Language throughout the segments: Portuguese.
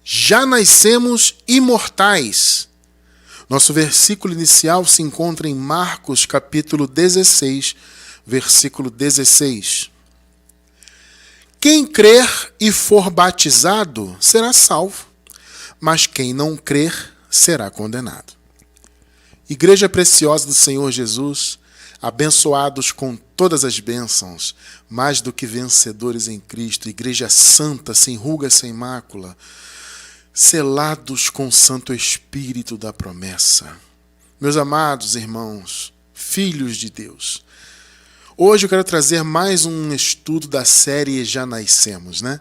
já nascemos imortais. Nosso versículo inicial se encontra em Marcos capítulo 16, versículo 16. Quem crer e for batizado será salvo, mas quem não crer será condenado. Igreja preciosa do Senhor Jesus, abençoados com todas as bênçãos, mais do que vencedores em Cristo, igreja santa, sem ruga, sem mácula, selados com o Santo Espírito da promessa. Meus amados irmãos, filhos de Deus, hoje eu quero trazer mais um estudo da série Já Nascemos, né?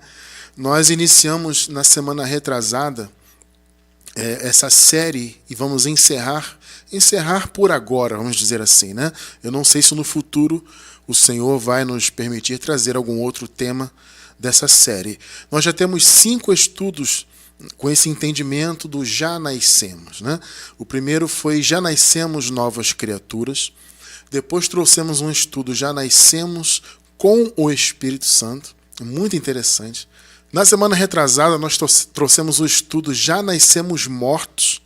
Nós iniciamos na semana retrasada essa série e vamos encerrar por agora, vamos dizer assim, né? Eu não sei se no futuro o Senhor vai nos permitir trazer algum outro tema dessa série. Nós já temos 5 estudos com esse entendimento do Já Nascemos, né? O primeiro foi Já Nascemos Novas Criaturas. Depois trouxemos um estudo Já Nascemos com o Espírito Santo. Muito interessante. Na semana retrasada, nós trouxemos o estudo Já Nascemos Mortos.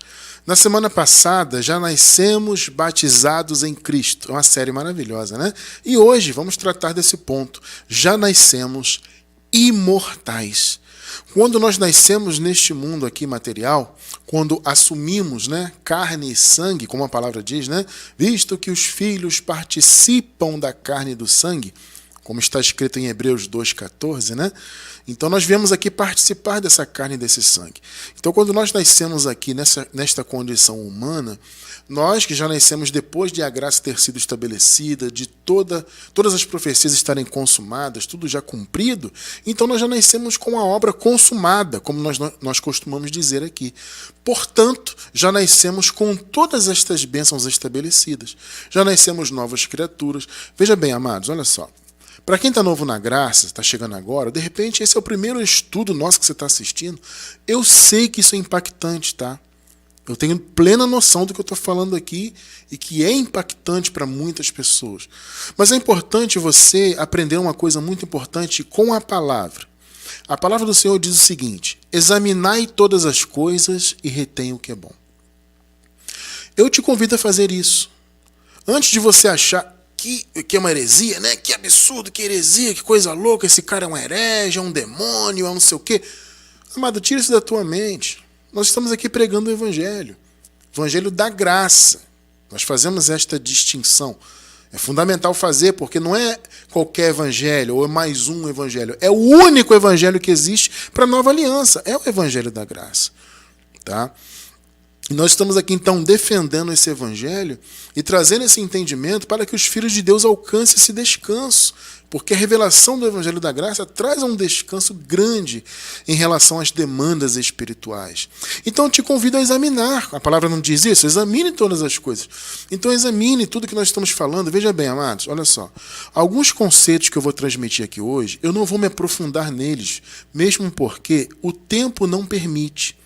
Na semana passada, Já Nascemos Batizados em Cristo. É uma série maravilhosa, né? E hoje vamos tratar desse ponto. Já nascemos imortais. Quando nós nascemos neste mundo aqui material, quando assumimos, né, carne e sangue, como a palavra diz, né, visto que os filhos participam da carne e do sangue, como está escrito em Hebreus 2,14, né? Então nós viemos aqui participar dessa carne e desse sangue. Então quando nós nascemos aqui nesta condição humana, nós que já nascemos depois de a graça ter sido estabelecida, de todas as profecias estarem consumadas, tudo já cumprido, então nós já nascemos com a obra consumada, como nós costumamos dizer aqui. Portanto, já nascemos com todas estas bênçãos estabelecidas. Já nascemos novas criaturas. Veja bem, amados, olha só. Para quem está novo na graça, está chegando agora, de repente esse é o primeiro estudo nosso que você está assistindo, eu sei que isso é impactante, tá? Eu tenho plena noção do que eu estou falando aqui e que é impactante para muitas pessoas. Mas é importante você aprender uma coisa muito importante com a palavra. A palavra do Senhor diz o seguinte: examinai todas as coisas e retém o que é bom. Eu te convido a fazer isso. Antes de você achar que é uma heresia, né? Que absurdo, que heresia, que coisa louca, esse cara é um herege, é um demônio, é um não sei o quê. Amado, tira isso da tua mente. Nós estamos aqui pregando o evangelho da graça. Nós fazemos esta distinção. É fundamental fazer, porque não é qualquer evangelho, ou é mais um evangelho. É o único evangelho que existe para a nova aliança. É o evangelho da graça. Tá? E nós estamos aqui, então, defendendo esse evangelho e trazendo esse entendimento para que os filhos de Deus alcancem esse descanso. Porque a revelação do evangelho da graça traz um descanso grande em relação às demandas espirituais. Então, eu te convido a examinar. A palavra não diz isso? Examine todas as coisas. Então, examine tudo que nós estamos falando. Veja bem, amados, olha só. Alguns conceitos que eu vou transmitir aqui hoje, eu não vou me aprofundar neles, mesmo porque o tempo não permite.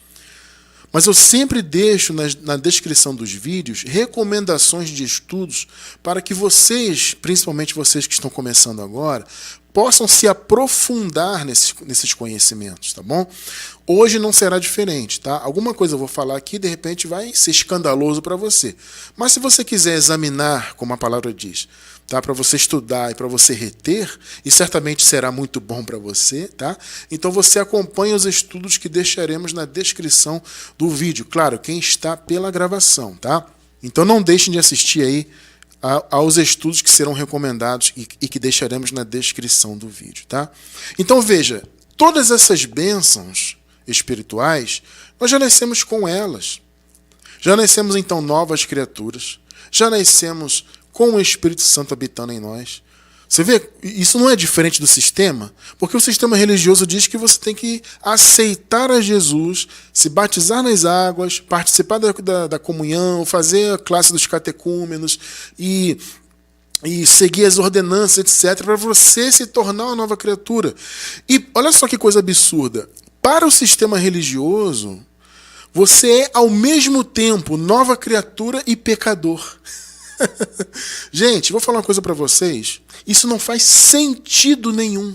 Mas eu sempre deixo na descrição dos vídeos recomendações de estudos para que vocês, principalmente vocês que estão começando agora, possam se aprofundar nesses conhecimentos, tá bom? Hoje não será diferente, tá? Alguma coisa eu vou falar aqui, de repente vai ser escandaloso para você. Mas se você quiser examinar, como a palavra diz, tá? Para você estudar e para você reter, e certamente será muito bom para você, tá? Então você acompanha os estudos que deixaremos na descrição do vídeo. Claro, quem está pela gravação, tá? Então não deixem de assistir aí aos estudos que serão recomendados e que deixaremos na descrição do vídeo, tá? Então veja, todas essas bênçãos espirituais, nós já nascemos com elas. Já nascemos então novas criaturas, já nascemos com o Espírito Santo habitando em nós. Você vê, isso não é diferente do sistema, porque o sistema religioso diz que você tem que aceitar a Jesus, se batizar nas águas, participar da comunhão, fazer a classe dos catecúmenos e seguir as ordenanças, etc., para você se tornar uma nova criatura. E olha só que coisa absurda. Para o sistema religioso, você é ao mesmo tempo nova criatura e pecador. Gente, vou falar uma coisa para vocês. Isso não faz sentido nenhum.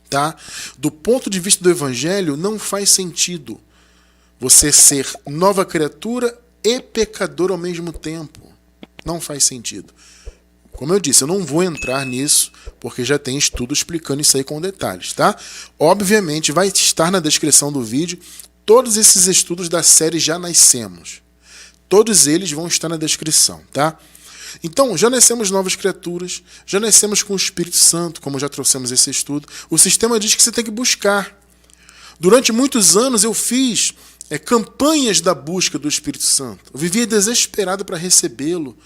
Tá? Do ponto de vista do Evangelho, não faz sentido você ser nova criatura e pecador ao mesmo tempo. Não faz sentido. Como eu disse, eu não vou entrar nisso, porque já tem estudo explicando isso aí com detalhes, tá? Obviamente, vai estar na descrição do vídeo todos esses estudos da série Já Nascemos. Todos eles vão estar na descrição, tá? Então, já nascemos novas criaturas, já nascemos com o Espírito Santo, como já trouxemos esse estudo. O sistema diz que você tem que buscar. Durante muitos anos eu fiz campanhas da busca do Espírito Santo. Eu vivia desesperado para recebê-lo,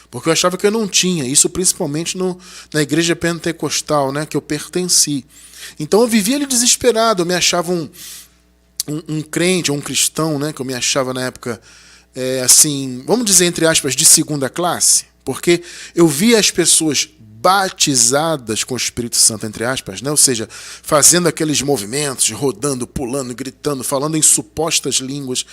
porque eu achava que eu não tinha, isso principalmente na igreja pentecostal, né, que eu pertenci. Então eu vivia ali desesperado, eu me achava um crente, ou um cristão, né, que eu me achava na época, assim, vamos dizer entre aspas, de segunda classe, porque eu via as pessoas batizadas com o Espírito Santo, entre aspas, né? Ou seja, fazendo aqueles movimentos, rodando, pulando, gritando, falando em supostas línguas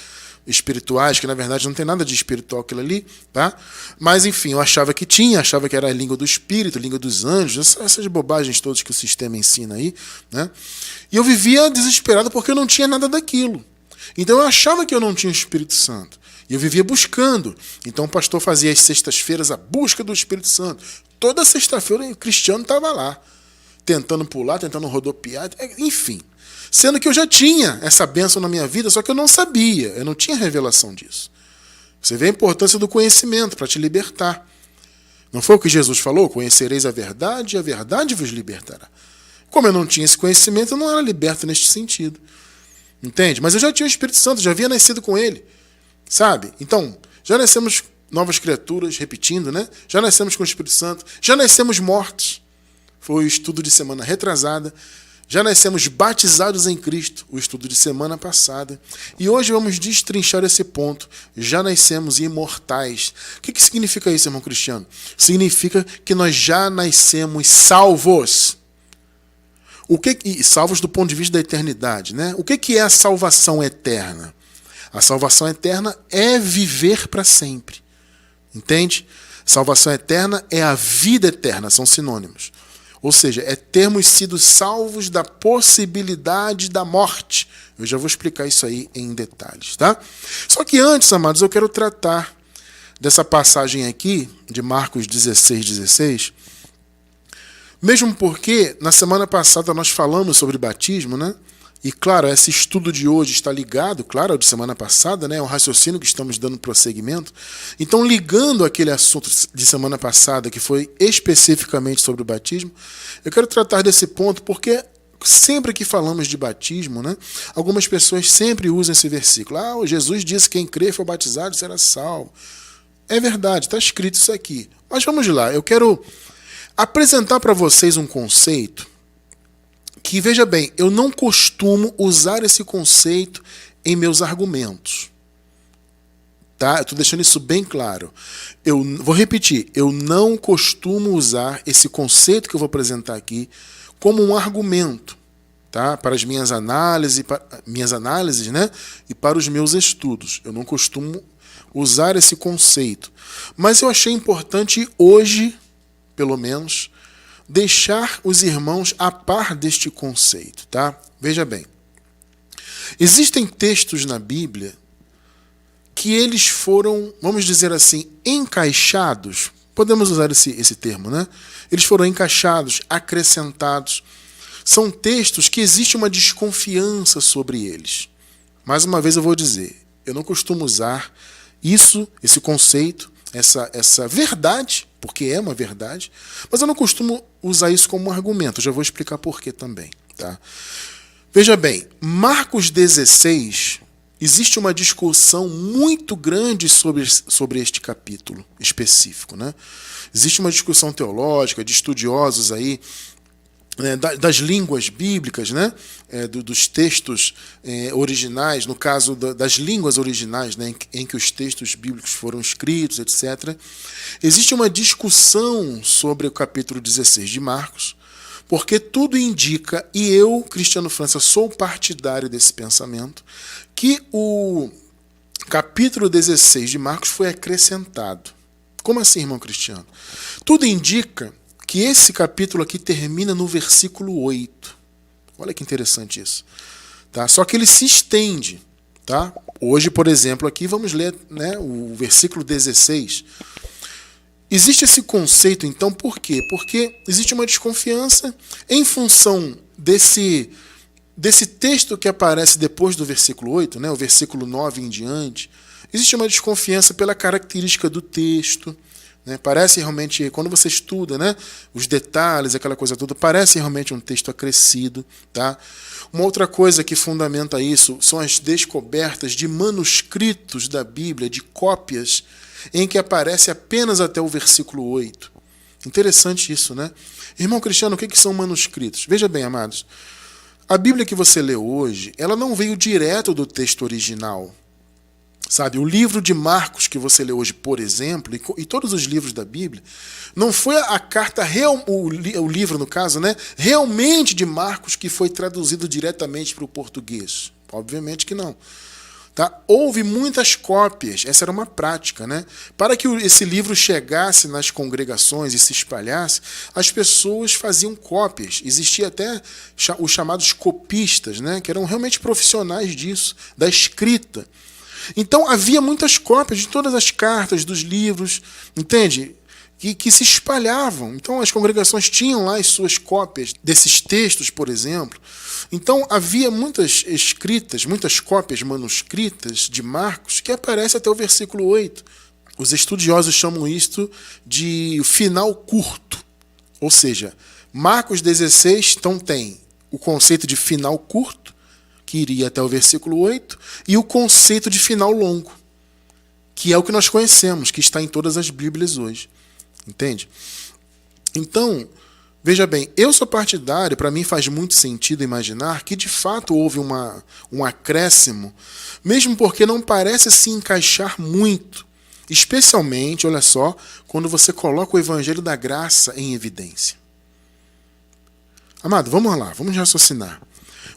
espirituais, que na verdade não tem nada de espiritual aquilo ali, tá? Mas enfim, eu achava que tinha, achava que era a língua do Espírito, a língua dos anjos, essas bobagens todas que o sistema ensina aí, né? E eu vivia desesperado porque eu não tinha nada daquilo. Então eu achava que eu não tinha o Espírito Santo. E eu vivia buscando. Então o pastor fazia às sextas-feiras a busca do Espírito Santo. Toda sexta-feira o cristiano estava lá, tentando pular, tentando rodopiar, enfim. Sendo que eu já tinha essa bênção na minha vida, só que eu não sabia, eu não tinha revelação disso. Você vê a importância do conhecimento para te libertar. Não foi o que Jesus falou? Conhecereis a verdade e a verdade vos libertará. Como eu não tinha esse conhecimento, eu não era liberto neste sentido. Entende? Mas eu já tinha o Espírito Santo, já havia nascido com ele. Sabe? Então, já nascemos novas criaturas, repetindo, né? Já nascemos com o Espírito Santo, já nascemos mortos. Foi o estudo de semana retrasada. Já nascemos batizados em Cristo, o estudo de semana passada. E hoje vamos destrinchar esse ponto. Já nascemos imortais. O que significa isso, irmão Cristiano? Significa que nós já nascemos salvos. Salvos do ponto de vista da eternidade, né? O que é a salvação eterna? A salvação eterna é viver para sempre. Entende? Salvação eterna é a vida eterna, são sinônimos. Ou seja, é termos sido salvos da possibilidade da morte. Eu já vou explicar isso aí em detalhes, tá? Só que antes, amados, eu quero tratar dessa passagem aqui, de Marcos 16:16, mesmo porque na semana passada nós falamos sobre batismo, né? E claro, esse estudo de hoje está ligado, claro, ao de semana passada, né? É um raciocínio que estamos dando prosseguimento. Então, ligando aquele assunto de semana passada, que foi especificamente sobre o batismo, eu quero tratar desse ponto porque sempre que falamos de batismo, né? Algumas pessoas sempre usam esse versículo. Jesus disse que quem crê e for batizado será salvo. É verdade, está escrito isso aqui. Mas vamos lá, eu quero apresentar para vocês um conceito que, veja bem, eu não costumo usar esse conceito em meus argumentos. Tá? Eu estou deixando isso bem claro. Eu vou repetir, eu não costumo usar esse conceito que eu vou apresentar aqui como um argumento, tá? Para as minhas análises, né? E para os meus estudos. Eu não costumo usar esse conceito. Mas eu achei importante hoje, pelo menos, deixar os irmãos a par deste conceito, tá? Veja bem. Existem textos na Bíblia que eles foram, vamos dizer assim, encaixados. Podemos usar esse termo, né? Eles foram encaixados, acrescentados. São textos que existe uma desconfiança sobre eles. Mais uma vez eu vou dizer, eu não costumo usar esse conceito, essa verdade, porque é uma verdade, mas eu não costumo usar isso como um argumento. Eu já vou explicar por quê também. Tá? Veja bem, Marcos 16, existe uma discussão muito grande sobre este capítulo específico. Né? Existe uma discussão teológica de estudiosos aí, das línguas bíblicas, né? Dos textos originais, no caso das línguas originais, né? em que os textos bíblicos foram escritos, etc. Existe uma discussão sobre o capítulo 16 de Marcos, porque tudo indica, e eu, Cristiano França, sou partidário desse pensamento, que o capítulo 16 de Marcos foi acrescentado. Como assim, irmão Cristiano? Tudo indica que esse capítulo aqui termina no versículo 8. Olha que interessante isso. Tá? Só que ele se estende. Tá? Hoje, por exemplo, aqui vamos ler, né, o versículo 16. Existe esse conceito, então, por quê? Porque existe uma desconfiança em função desse texto que aparece depois do versículo 8, né, o versículo 9 em diante. Existe uma desconfiança pela característica do texto. Né, parece realmente, quando você estuda, né, os detalhes, aquela coisa toda, parece realmente um texto acrescido. Tá? Uma outra coisa que fundamenta isso são as descobertas de manuscritos da Bíblia, de cópias, em que aparece apenas até o versículo 8. Interessante isso, né? Irmão Cristiano, o que são manuscritos? Veja bem, amados, a Bíblia que você leu hoje, ela não veio direto do texto original. Sabe, o livro de Marcos que você leu hoje, por exemplo, e todos os livros da Bíblia, não foi a carta, o livro no caso, né, realmente de Marcos que foi traduzido diretamente para o português. Obviamente que não. Tá? Houve muitas cópias, essa era uma prática. Né? Para que esse livro chegasse nas congregações e se espalhasse, as pessoas faziam cópias. Existia até os chamados copistas, né, que eram realmente profissionais disso, da escrita. Então havia muitas cópias de todas as cartas, dos livros, entende? Que se espalhavam. Então as congregações tinham lá as suas cópias desses textos, por exemplo. Então havia muitas escritas, muitas cópias manuscritas de Marcos que aparecem até o versículo 8. Os estudiosos chamam isto de final curto. Ou seja, Marcos 16 então tem o conceito de final curto, que iria até o versículo 8, e o conceito de final longo, que é o que nós conhecemos, que está em todas as Bíblias hoje. Entende? Então, veja bem, eu sou partidário, para mim faz muito sentido imaginar que de fato houve um acréscimo, mesmo porque não parece se encaixar muito, especialmente, olha só, quando você coloca o Evangelho da Graça em evidência. Amado, vamos lá, vamos raciocinar.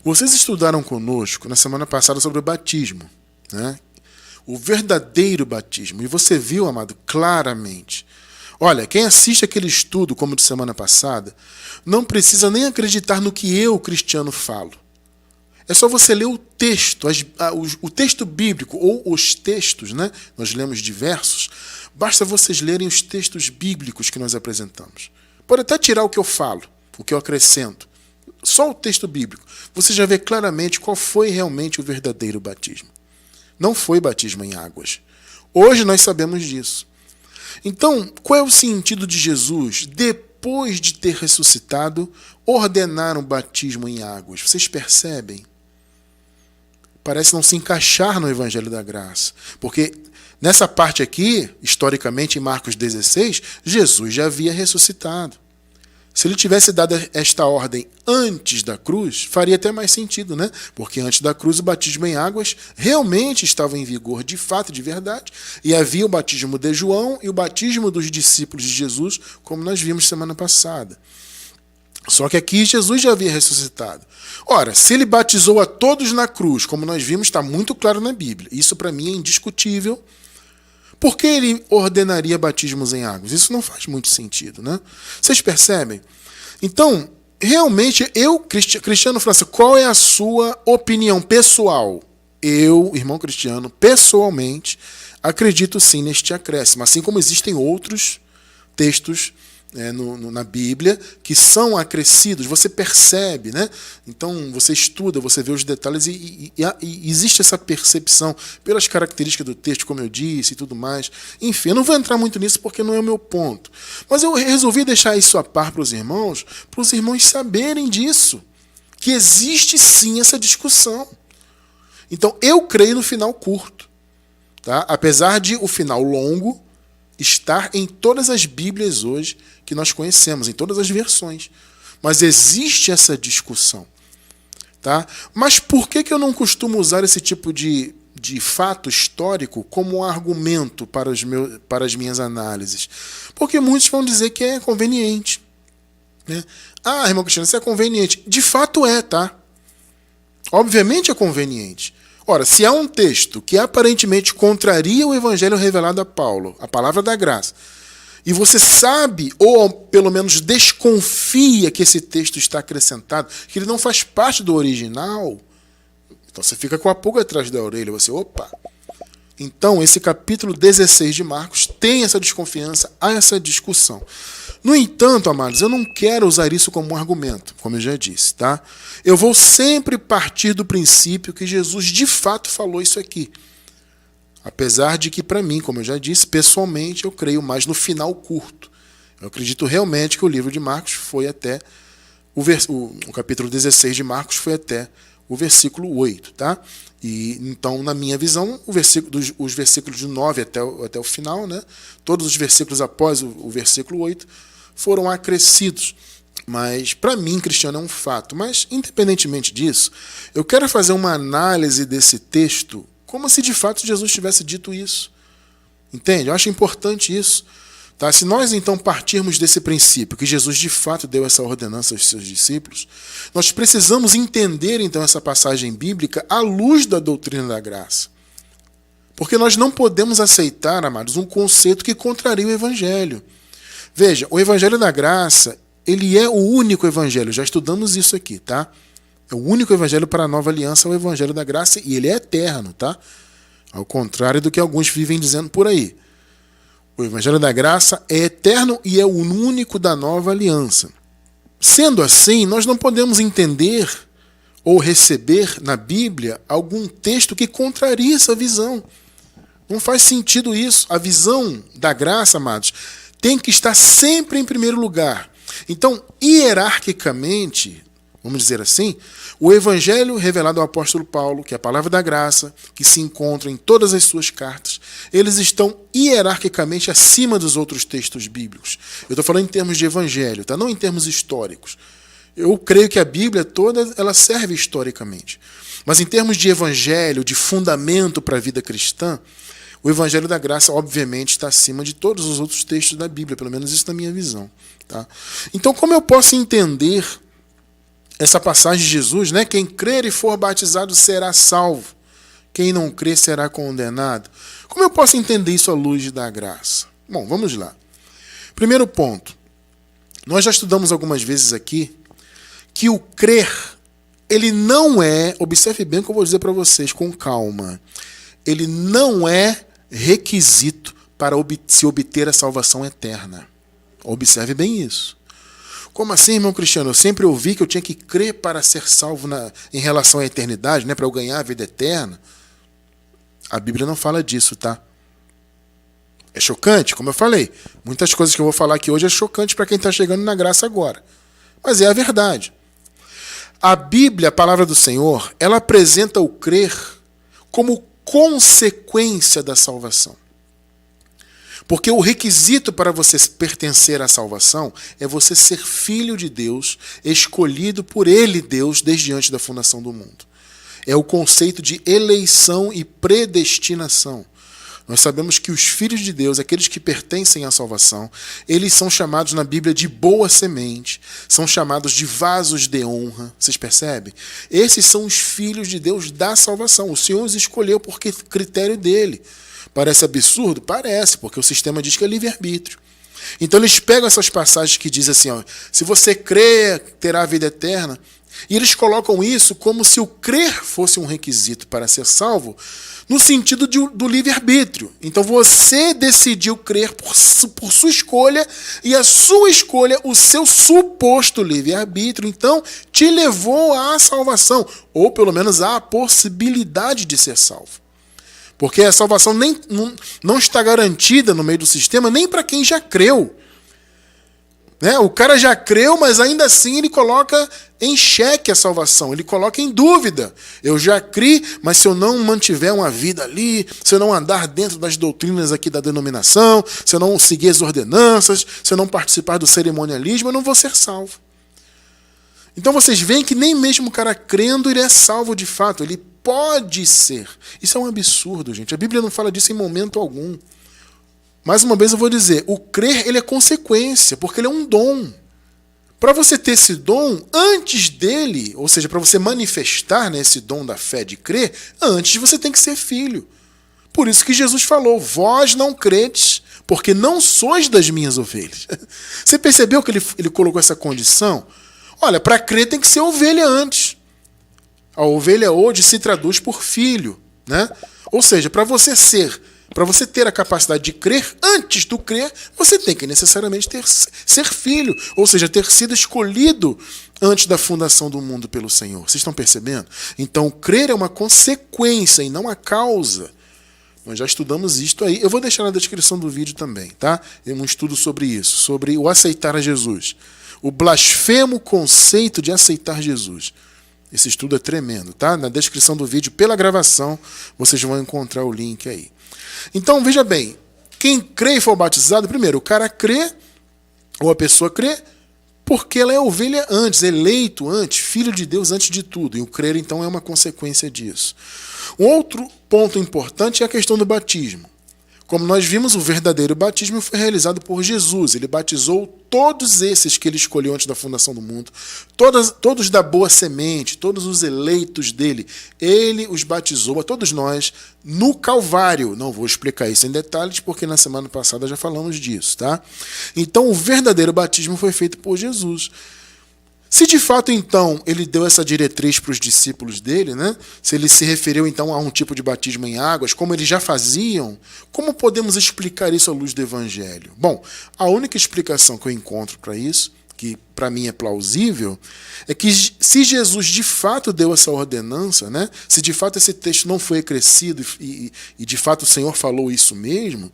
Vocês estudaram conosco na semana passada sobre o batismo, né? O verdadeiro batismo. E você viu, amado, claramente. Olha, quem assiste aquele estudo, como de semana passada, não precisa nem acreditar no que eu, cristiano, falo. É só você ler o texto, o texto bíblico, ou os textos, né? Nós lemos diversos. Basta vocês lerem os textos bíblicos que nós apresentamos. Pode até tirar o que eu falo, o que eu acrescento. Só o texto bíblico. Você já vê claramente qual foi realmente o verdadeiro batismo. Não foi batismo em águas. Hoje nós sabemos disso. Então, qual é o sentido de Jesus, depois de ter ressuscitado, ordenar um batismo em águas? Vocês percebem? Parece não se encaixar no Evangelho da Graça. Porque nessa parte aqui, historicamente em Marcos 16, Jesus já havia ressuscitado. Se ele tivesse dado esta ordem antes da cruz, faria até mais sentido, né? Porque antes da cruz o batismo em águas realmente estava em vigor de fato, de verdade, e havia o batismo de João e o batismo dos discípulos de Jesus, como nós vimos semana passada. Só que aqui Jesus já havia ressuscitado. Ora, se ele batizou a todos na cruz, como nós vimos, está muito claro na Bíblia. Isso para mim é indiscutível. Por que ele ordenaria batismos em águas? Isso não faz muito sentido, né? Vocês percebem? Então, realmente, eu, Cristiano França, qual é a sua opinião pessoal? Eu, irmão Cristiano, pessoalmente, acredito sim neste acréscimo. Assim como existem outros textos na Bíblia que são acrescidos, você percebe, né? Então você estuda, você vê os detalhes e existe essa percepção pelas características do texto, como eu disse e tudo mais. Enfim, eu não vou entrar muito nisso porque não é o meu ponto. Mas eu resolvi deixar isso a par para os irmãos saberem disso, que existe sim essa discussão. Então eu creio no final curto, tá? Apesar de o final longo estar em todas as Bíblias hoje que nós conhecemos, em todas as versões. Mas existe essa discussão. Tá? Mas por que eu não costumo usar esse tipo de fato histórico como argumento para as minhas análises? Porque muitos vão dizer que é conveniente. Né? Ah, irmão Cristiano, isso é conveniente. De fato é, tá? Obviamente é conveniente. Ora, se há um texto que aparentemente contraria o evangelho revelado a Paulo, a palavra da graça, e você sabe, ou pelo menos desconfia que esse texto está acrescentado, que ele não faz parte do original, então você fica com a pulga atrás da orelha, você, opa. Então, esse capítulo 16 de Marcos tem essa desconfiança, há essa discussão. No entanto, amados, eu não quero usar isso como um argumento, como eu já disse, tá? Eu vou sempre partir do princípio que Jesus de fato falou isso aqui. Apesar de que, para mim, como eu já disse, pessoalmente, eu creio mais no final curto. Eu acredito realmente que o livro de Marcos foi até o capítulo 16 de Marcos foi até o versículo 8, tá? E então, na minha visão, os versículos de 9 até o final, né? Todos os versículos após o versículo 8 foram acrescidos. Mas, para mim, Cristiano, é um fato. Mas, independentemente disso, eu quero fazer uma análise desse texto como se de fato Jesus tivesse dito isso. Entende? Eu acho importante isso. Tá? Se nós então partirmos desse princípio, que Jesus de fato deu essa ordenança aos seus discípulos, nós precisamos entender então essa passagem bíblica à luz da doutrina da graça. Porque nós não podemos aceitar, amados, um conceito que contraria o Evangelho. Veja, o Evangelho da graça, ele é o único Evangelho, já estudamos isso aqui, tá? É o único Evangelho para a nova aliança, é o Evangelho da graça, e ele é eterno, tá? Ao contrário do que alguns vivem dizendo por aí. O Evangelho da graça é eterno e é o único da nova aliança. Sendo assim, nós não podemos entender ou receber na Bíblia algum texto que contraria essa visão. Não faz sentido isso. A visão da graça, amados, tem que estar sempre em primeiro lugar. Então, hierarquicamente, vamos dizer assim, o Evangelho revelado ao apóstolo Paulo, que é a palavra da graça, que se encontra em todas as suas cartas, eles estão hierarquicamente acima dos outros textos bíblicos. Eu estou falando em termos de Evangelho, tá? Não em termos históricos. Eu creio que a Bíblia toda ela serve historicamente. Mas em termos de Evangelho, de fundamento para a vida cristã, o Evangelho da graça, obviamente, está acima de todos os outros textos da Bíblia, pelo menos isso na minha visão. Tá? Então, como eu posso entender essa passagem de Jesus, né? Quem crer e for batizado será salvo. Quem não crer será condenado. Como eu posso entender isso à luz da graça? Bom, vamos lá. Primeiro ponto. Nós já estudamos algumas vezes aqui que o crer, ele não é, observe bem o que eu vou dizer para vocês com calma, ele não é requisito para se obter a salvação eterna. Observe bem isso. Como assim, irmão Cristiano? Eu sempre ouvi que eu tinha que crer para ser salvo em relação à eternidade, né? Para eu ganhar a vida eterna. A Bíblia não fala disso, tá? É chocante, como eu falei. Muitas coisas que eu vou falar aqui hoje é chocante para quem está chegando na graça agora. Mas é a verdade. A Bíblia, a palavra do Senhor, ela apresenta o crer como consequência da salvação. Porque o requisito para você pertencer à salvação é você ser filho de Deus, escolhido por Ele, Deus, desde antes da fundação do mundo. É o conceito de eleição e predestinação. Nós sabemos que os filhos de Deus, aqueles que pertencem à salvação, eles são chamados na Bíblia de boa semente, são chamados de vasos de honra. Vocês percebem? Esses são os filhos de Deus da salvação. O Senhor os escolheu por critério dele. Parece absurdo? Parece, porque o sistema diz que é livre-arbítrio. Então eles pegam essas passagens que dizem assim, ó, se você crer, terá a vida eterna, e eles colocam isso como se o crer fosse um requisito para ser salvo, no sentido do livre-arbítrio. Então você decidiu crer por sua escolha, e a sua escolha, o seu suposto livre-arbítrio, então te levou à salvação, ou pelo menos à possibilidade de ser salvo. Porque a salvação não está garantida no meio do sistema nem para quem já creu. Né? O cara já creu, mas ainda assim ele coloca em xeque a salvação, ele coloca em dúvida. Eu já criei, mas se eu não mantiver uma vida ali, se eu não andar dentro das doutrinas aqui da denominação, se eu não seguir as ordenanças, se eu não participar do cerimonialismo, eu não vou ser salvo. Então vocês veem que nem mesmo o cara crendo ele é salvo de fato, ele pode ser. Isso é um absurdo, gente. A Bíblia não fala disso em momento algum. Mais uma vez eu vou dizer, o crer ele é consequência, porque ele é um dom. Para você ter esse dom, antes dele, ou seja, para você manifestar, né, esse dom da fé de crer, antes você tem que ser filho. Por isso que Jesus falou, vós não credes, porque não sois das minhas ovelhas. Você percebeu que ele colocou essa condição? Olha, para crer tem que ser ovelha antes. A ovelha hoje se traduz por filho, né? Ou seja, para você ter a capacidade de crer, antes do crer, você tem que necessariamente ser filho, ou seja, ter sido escolhido antes da fundação do mundo pelo Senhor. Vocês estão percebendo? Então, crer é uma consequência e não a causa. Nós já estudamos isto aí. Eu vou deixar na descrição do vídeo também, tá? Um estudo sobre isso, sobre o aceitar a Jesus. O blasfemo conceito de aceitar Jesus. Esse estudo é tremendo, tá? Na descrição do vídeo, pela gravação, vocês vão encontrar o link aí. Então, veja bem, quem crê e for batizado, primeiro, o cara crê, ou a pessoa crê, porque ela é ovelha antes, eleito antes, filho de Deus antes de tudo. E o crer, então, é uma consequência disso. Um outro ponto importante é a questão do batismo. Como nós vimos, o verdadeiro batismo foi realizado por Jesus. Ele batizou todos esses que ele escolheu antes da fundação do mundo, todos da boa semente, todos os eleitos dele. Ele os batizou a todos nós no Calvário. Não vou explicar isso em detalhes, porque na semana passada já falamos disso, tá? Então, o verdadeiro batismo foi feito por Jesus. Se de fato, então, ele deu essa diretriz para os discípulos dele, né? Se ele se referiu, então, a um tipo de batismo em águas, como eles já faziam, como podemos explicar isso à luz do Evangelho? Bom, a única explicação que eu encontro para isso, que para mim é plausível, é que se Jesus de fato deu essa ordenança, né? Se de fato esse texto não foi acrescido e de fato o Senhor falou isso mesmo,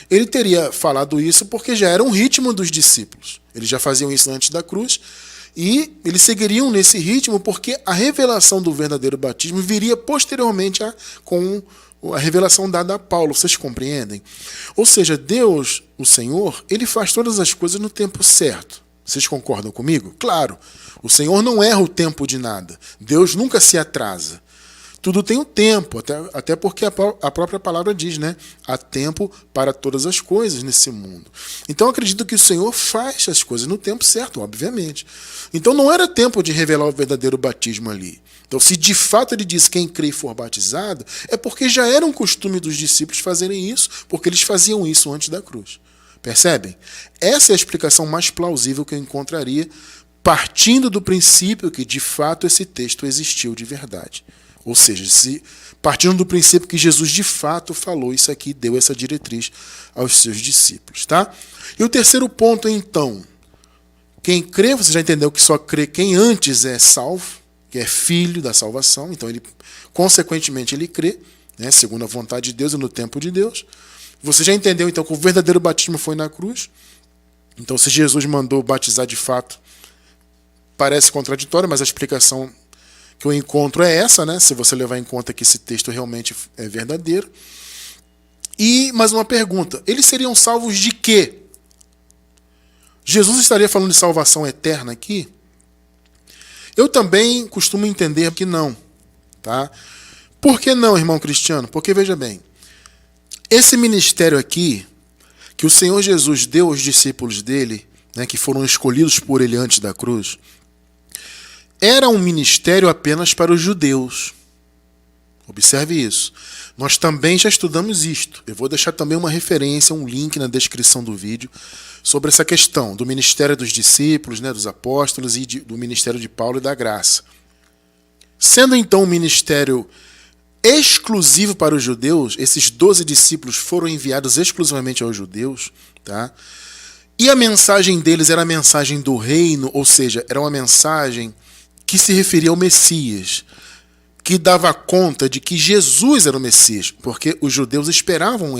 ele teria falado isso porque já era um ritmo dos discípulos. Eles já faziam isso antes da cruz e eles seguiriam nesse ritmo porque a revelação do verdadeiro batismo viria posteriormente com a revelação dada a Paulo. Vocês compreendem? Ou seja, Deus, o Senhor, ele faz todas as coisas no tempo certo. Vocês concordam comigo? Claro, o Senhor não erra o tempo de nada. Deus nunca se atrasa. Tudo tem um tempo, até porque a própria palavra diz, né? Há tempo para todas as coisas nesse mundo. Então eu acredito que o Senhor faz as coisas no tempo certo, obviamente. Então não era tempo de revelar o verdadeiro batismo ali. Então se de fato ele diz quem crê e for batizado, é porque já era um costume dos discípulos fazerem isso, porque eles faziam isso antes da cruz. Percebem? Essa é a explicação mais plausível que eu encontraria, partindo do princípio que de fato esse texto existiu de verdade. Ou seja, partindo do princípio que Jesus de fato falou isso aqui, deu essa diretriz aos seus discípulos, tá? E o terceiro ponto, então, quem crê, você já entendeu que só crê quem antes é salvo, que é filho da salvação, então ele, consequentemente, ele crê, né, segundo a vontade de Deus e no tempo de Deus. Você já entendeu, então, que o verdadeiro batismo foi na cruz? Então, se Jesus mandou batizar de fato, parece contraditório, mas a explicação que eu encontro é essa, né? Se você levar em conta que esse texto realmente é verdadeiro. E mais uma pergunta: eles seriam salvos de quê? Jesus estaria falando de salvação eterna aqui? Eu também costumo entender que não, tá? Por que não, irmão Cristiano? Porque veja bem, esse ministério aqui que o Senhor Jesus deu aos discípulos dele, né, que foram escolhidos por ele antes da cruz, era um ministério apenas para os judeus. Observe isso. Nós também já estudamos isto. Eu vou deixar também uma referência, um link na descrição do vídeo sobre essa questão do ministério dos discípulos, né, dos apóstolos e do ministério de Paulo e da graça. Sendo então um ministério exclusivo para os judeus, esses 12 discípulos foram enviados exclusivamente aos judeus, tá? E a mensagem deles era a mensagem do reino, ou seja, era uma mensagem que se referia ao Messias, que dava conta de que Jesus era o Messias, porque os judeus esperavam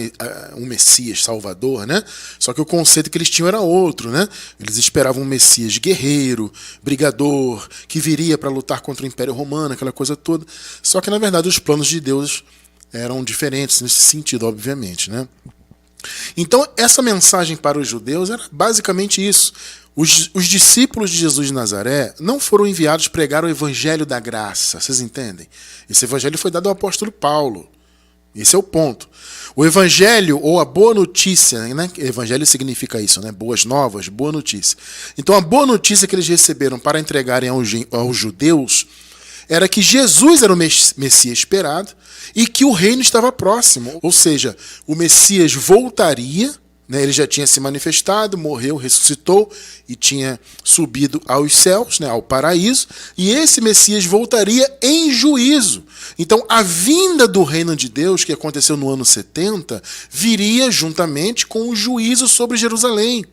um Messias Salvador, né? Só que o conceito que eles tinham era outro, né? Eles esperavam um Messias guerreiro, brigador, que viria para lutar contra o Império Romano, aquela coisa toda. Só que, na verdade, os planos de Deus eram diferentes nesse sentido, obviamente, né? Então, essa mensagem para os judeus era basicamente isso. Os discípulos de Jesus de Nazaré não foram enviados pregar o evangelho da graça, vocês entendem? Esse evangelho foi dado ao apóstolo Paulo. Esse é o ponto. O evangelho, ou a boa notícia, né? Evangelho significa isso, né? Boas novas, boa notícia. Então a boa notícia que eles receberam para entregarem aos judeus era que Jesus era o Messias esperado e que o reino estava próximo. Ou seja, o Messias voltaria, né? Ele já tinha se manifestado, morreu, ressuscitou e tinha subido aos céus, né? Ao paraíso. E esse Messias voltaria em juízo. Então, a vinda do reino de Deus, que aconteceu no ano 70, viria juntamente com o juízo sobre Jerusalém.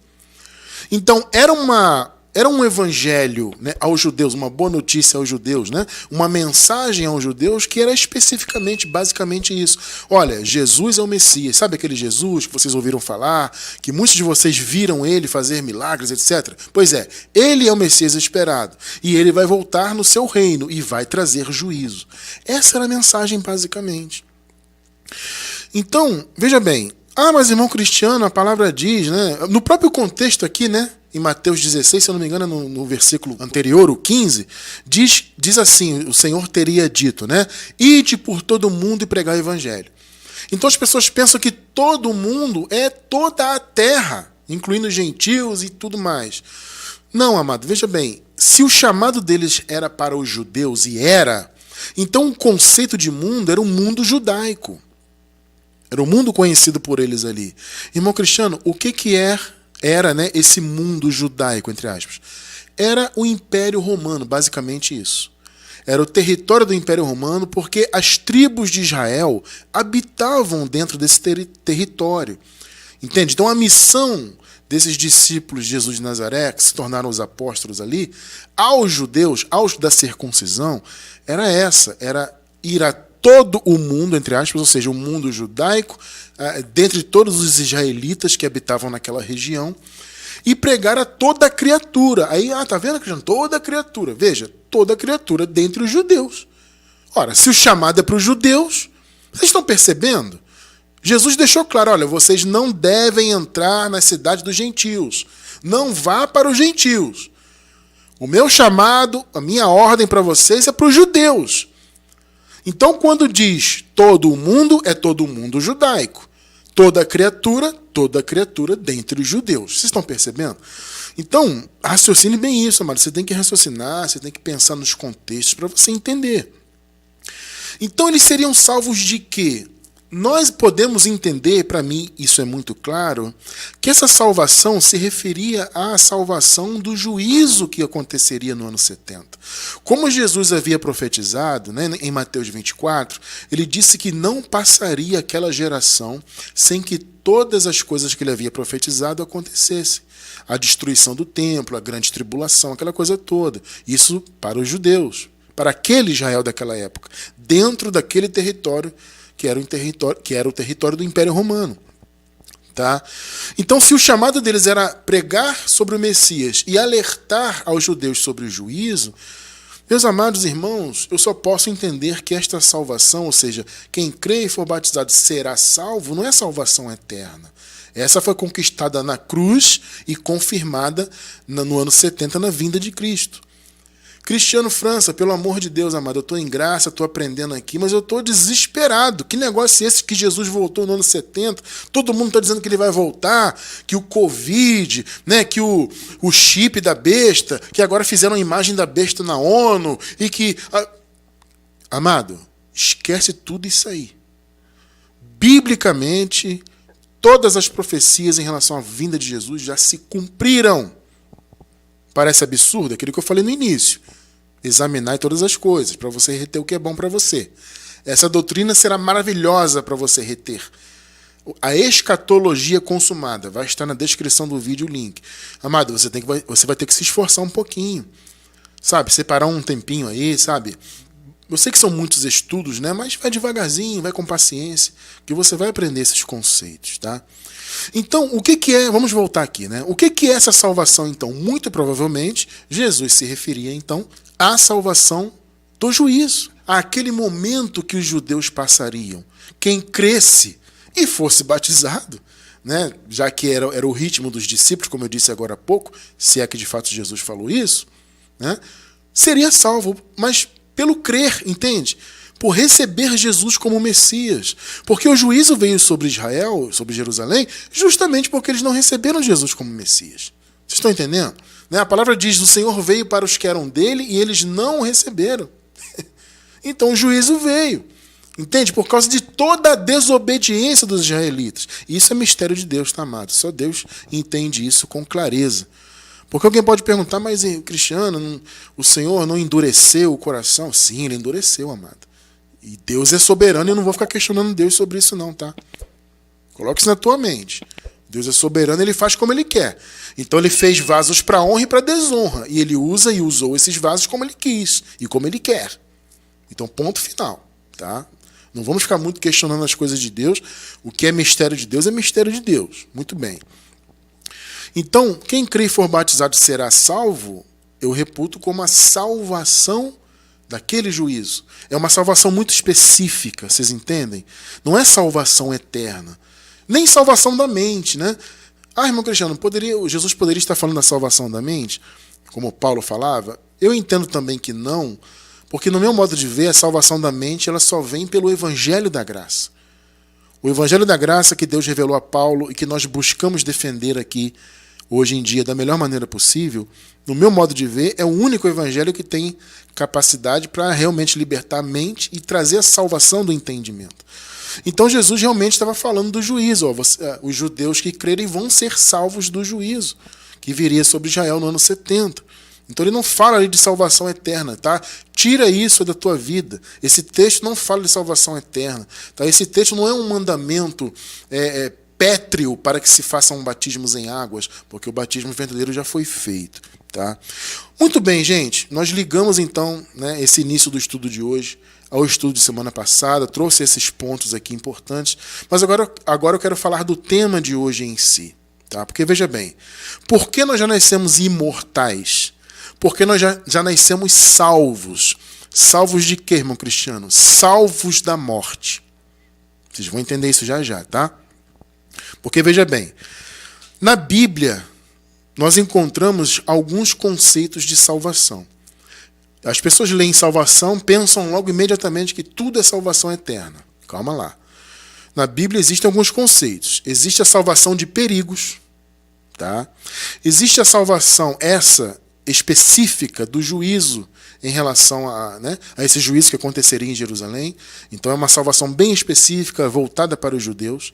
Então, era um evangelho, né, aos judeus, uma boa notícia aos judeus, né, uma mensagem aos judeus que era especificamente, basicamente isso. Olha, Jesus é o Messias. Sabe aquele Jesus que vocês ouviram falar, que muitos de vocês viram ele fazer milagres, etc? Pois é, ele é o Messias esperado. E ele vai voltar no seu reino e vai trazer juízo. Essa era a mensagem, basicamente. Então, veja bem, mas irmão Cristiano, a palavra diz, né, no próprio contexto aqui, né, em Mateus 16, se eu não me engano, no versículo anterior, o 15, diz assim, o Senhor teria dito, né, ide por todo mundo e pregar o evangelho. Então as pessoas pensam que todo mundo é toda a terra, incluindo gentios e tudo mais. Não, amado, veja bem, se o chamado deles era para os judeus, e era, então o conceito de mundo era um mundo judaico. Era o mundo conhecido por eles ali. Irmão Cristiano, o que era, né, esse mundo judaico, entre aspas? Era o Império Romano, basicamente isso. Era o território do Império Romano porque as tribos de Israel habitavam dentro desse território. Entende? Então a missão desses discípulos de Jesus de Nazaré, que se tornaram os apóstolos ali, aos judeus, aos da circuncisão, era essa, era ir a todo o mundo, entre aspas, ou seja, o mundo judaico, dentre todos os israelitas que habitavam naquela região, e pregar a toda a criatura. Aí, tá vendo, Cristiano? Toda a criatura. Veja, toda a criatura dentre os judeus. Ora, se o chamado é para os judeus, vocês estão percebendo? Jesus deixou claro, olha, vocês não devem entrar na cidade dos gentios. Não vá para os gentios. O meu chamado, a minha ordem para vocês é para os judeus. Então, quando diz todo o mundo, é todo o mundo judaico. Toda criatura dentre os judeus. Vocês estão percebendo? Então, raciocine bem isso, amado. Você tem que raciocinar, você tem que pensar nos contextos para você entender. Então, eles seriam salvos de quê? Nós podemos entender, para mim isso é muito claro, que essa salvação se referia à salvação do juízo que aconteceria no ano 70. Como Jesus havia profetizado, né, em Mateus 24, ele disse que não passaria aquela geração sem que todas as coisas que ele havia profetizado acontecessem. A destruição do templo, a grande tribulação, aquela coisa toda. Isso para os judeus, para aquele Israel daquela época, dentro daquele território que era o território do Império Romano. Tá? Então, se o chamado deles era pregar sobre o Messias e alertar aos judeus sobre o juízo, meus amados irmãos, eu só posso entender que esta salvação, ou seja, quem crê e for batizado será salvo, não é salvação eterna. Essa foi conquistada na cruz e confirmada no ano 70 na vinda de Cristo. Cristiano França, pelo amor de Deus, amado, eu estou em graça, estou aprendendo aqui, mas eu estou desesperado. Que negócio é esse que Jesus voltou no ano 70? Todo mundo está dizendo que ele vai voltar, que o Covid, né, que o chip da besta, que agora fizeram a imagem da besta na ONU, e que... Amado, esquece tudo isso aí. Biblicamente, todas as profecias em relação à vinda de Jesus já se cumpriram. Parece absurdo aquilo que eu falei no início. Examinar todas as coisas, para você reter o que é bom para você. Essa doutrina será maravilhosa para você reter. A escatologia consumada vai estar na descrição do vídeo o link. Amado, você vai ter que se esforçar um pouquinho. Sabe, separar um tempinho aí, sabe? Eu sei que são muitos estudos, né? Mas vai devagarzinho, vai com paciência, que você vai aprender esses conceitos, tá? Então, o que é... Vamos voltar aqui, né? O que é essa salvação, então? Muito provavelmente, Jesus se referia, então, à salvação do juízo. Àquele momento que os judeus passariam. Quem cresce e fosse batizado, né? Já que era o ritmo dos discípulos, como eu disse agora há pouco, se é que de fato Jesus falou isso, né? Seria salvo, mas pelo crer, entende? Por receber Jesus como Messias. Porque o juízo veio sobre Israel, sobre Jerusalém, justamente porque eles não receberam Jesus como Messias. Vocês estão entendendo? A palavra diz, o Senhor veio para os que eram dele e eles não o receberam. Então o juízo veio. Entende? Por causa de toda a desobediência dos israelitas. E isso é mistério de Deus, tá, amado? Só Deus entende isso com clareza. Porque alguém pode perguntar, mas Cristiano, o Senhor não endureceu o coração? Sim, ele endureceu, amado. E Deus é soberano e eu não vou ficar questionando Deus sobre isso não, tá? Coloque isso na tua mente. Deus é soberano, ele faz como ele quer. Então ele fez vasos para honra e para desonra. E ele usa e usou esses vasos como ele quis e como ele quer. Então, ponto final, tá? Não vamos ficar muito questionando as coisas de Deus. O que é mistério de Deus é mistério de Deus. Muito bem. Então, quem crê e for batizado será salvo, eu reputo como a salvação daquele juízo. É uma salvação muito específica, vocês entendem? Não é salvação eterna. Nem salvação da mente, né? Ah, irmão Cristiano, Jesus poderia estar falando da salvação da mente, como Paulo falava? Eu entendo também que não, porque no meu modo de ver, a salvação da mente ela só vem pelo Evangelho da Graça. O Evangelho da Graça que Deus revelou a Paulo e que nós buscamos defender aqui hoje em dia da melhor maneira possível, no meu modo de ver, é o único Evangelho que tem capacidade para realmente libertar a mente e trazer a salvação do entendimento. Então Jesus realmente estava falando do juízo. Os judeus que crerem vão ser salvos do juízo, que viria sobre Israel no ano 70. Então ele não fala ali de salvação eterna, tá? Tira isso da tua vida. Esse texto não fala de salvação eterna, tá? Esse texto não é um mandamento pétreo para que se façam batismos em águas, porque o batismo verdadeiro já foi feito, tá? Muito bem, gente. Nós ligamos então, né, esse início do estudo de hoje ao estudo de semana passada, trouxe esses pontos aqui importantes, mas agora eu quero falar do tema de hoje em si, tá? Porque veja bem, por que nós já nascemos imortais? Porque nós já nascemos salvos. Salvos de quê, irmão Cristiano? Salvos da morte. Vocês vão entender isso já já, tá? Porque veja bem, na Bíblia nós encontramos alguns conceitos de salvação. As pessoas leem salvação, pensam logo imediatamente que tudo é salvação eterna. Calma lá. Na Bíblia existem alguns conceitos. Existe a salvação de perigos, tá? Existe a salvação específica do juízo em relação a esse juízo que aconteceria em Jerusalém. Então é uma salvação bem específica, voltada para os judeus.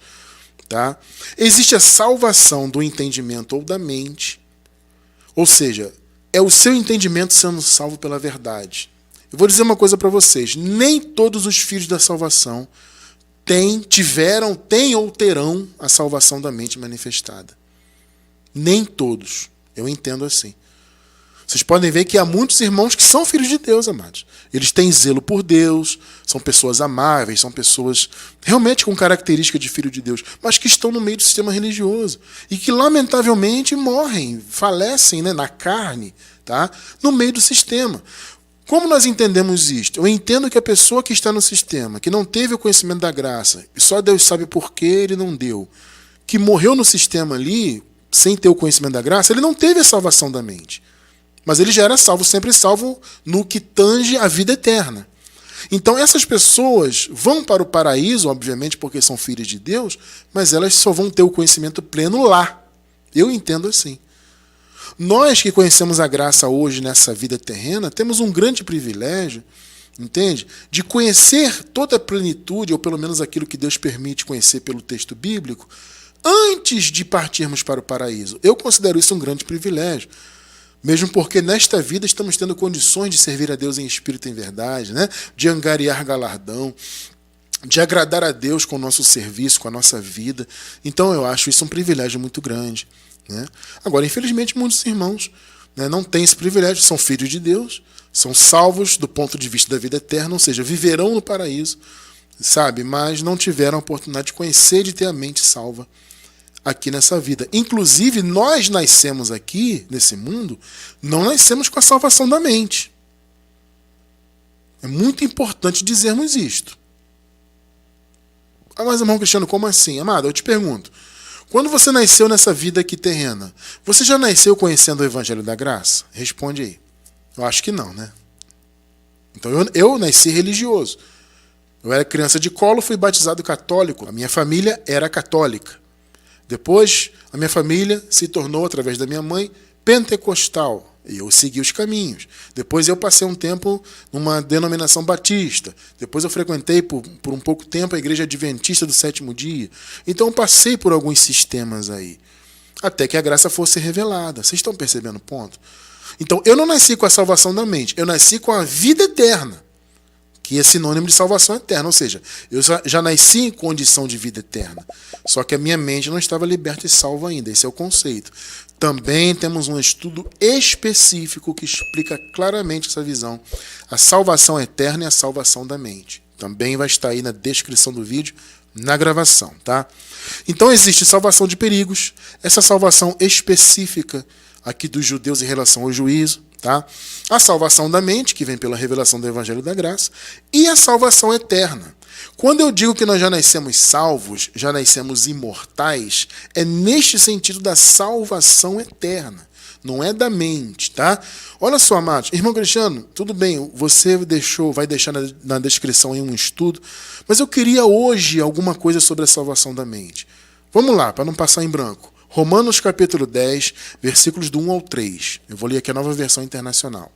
Tá? Existe a salvação do entendimento ou da mente. Ou seja, é o seu entendimento sendo salvo pela verdade. Eu vou dizer uma coisa para vocês. Nem todos os filhos da salvação têm ou terão a salvação da mente manifestada. Nem todos. Eu entendo assim. Vocês podem ver que há muitos irmãos que são filhos de Deus, amados. Eles têm zelo por Deus, são pessoas amáveis, são pessoas realmente com característica de filho de Deus, mas que estão no meio do sistema religioso e que, lamentavelmente, morrem, falecem, né, na carne, tá? No meio do sistema. Como nós entendemos isto? Eu entendo que a pessoa que está no sistema, que não teve o conhecimento da graça, e só Deus sabe por que ele não deu, que morreu no sistema ali, sem ter o conhecimento da graça, ele não teve a salvação da mente. Mas ele já era salvo, sempre salvo no que tange a vida eterna. Então essas pessoas vão para o paraíso, obviamente porque são filhas de Deus, mas elas só vão ter o conhecimento pleno lá. Eu entendo assim. Nós que conhecemos a graça hoje nessa vida terrena, temos um grande privilégio, entende? De conhecer toda a plenitude, ou pelo menos aquilo que Deus permite conhecer pelo texto bíblico, antes de partirmos para o paraíso. Eu considero isso um grande privilégio. Mesmo porque nesta vida estamos tendo condições de servir a Deus em espírito e em verdade, né? De angariar galardão, de agradar a Deus com o nosso serviço, com a nossa vida. Então eu acho isso um privilégio muito grande, né? Agora, infelizmente, muitos irmãos, né, não têm esse privilégio, são filhos de Deus, são salvos do ponto de vista da vida eterna, ou seja, viverão no paraíso, sabe? Mas não tiveram a oportunidade de conhecer e de ter a mente salva aqui nessa vida. Inclusive, nós nascemos aqui, nesse mundo, não nascemos com a salvação da mente. É muito importante dizermos isto. Ah, mas, irmão Cristiano, como assim? Amado, eu te pergunto, quando você nasceu nessa vida aqui terrena, você já nasceu conhecendo o Evangelho da Graça? Responde aí. Eu acho que não, né? Então, eu nasci religioso. Eu era criança de colo, fui batizado católico. A minha família era católica. Depois, a minha família se tornou, através da minha mãe, pentecostal. E eu segui os caminhos. Depois eu passei um tempo numa denominação batista. Depois eu frequentei por um pouco tempo a igreja adventista do sétimo dia. Então eu passei por alguns sistemas aí. Até que a graça fosse revelada. Vocês estão percebendo o ponto? Então eu não nasci com a salvação da mente. Eu nasci com a vida eterna, que é sinônimo de salvação eterna. Ou seja, eu já nasci em condição de vida eterna. Só que a minha mente não estava liberta e salva ainda. Esse é o conceito. Também temos um estudo específico que explica claramente essa visão. A salvação eterna e a salvação da mente. Também vai estar aí na descrição do vídeo, na gravação, tá? Então existe salvação de perigos. Essa salvação específica aqui dos judeus em relação ao juízo, tá? A salvação da mente, que vem pela revelação do Evangelho da Graça, e a salvação eterna. Quando eu digo que nós já nascemos salvos, já nascemos imortais, é neste sentido da salvação eterna, não é da mente, tá? Olha só, amados, irmão Cristiano, tudo bem, você vai deixar na descrição aí um estudo, mas eu queria hoje alguma coisa sobre a salvação da mente. Vamos lá, para não passar em branco. Romanos capítulo 10, versículos do 1 ao 3. Eu vou ler aqui a Nova Versão Internacional.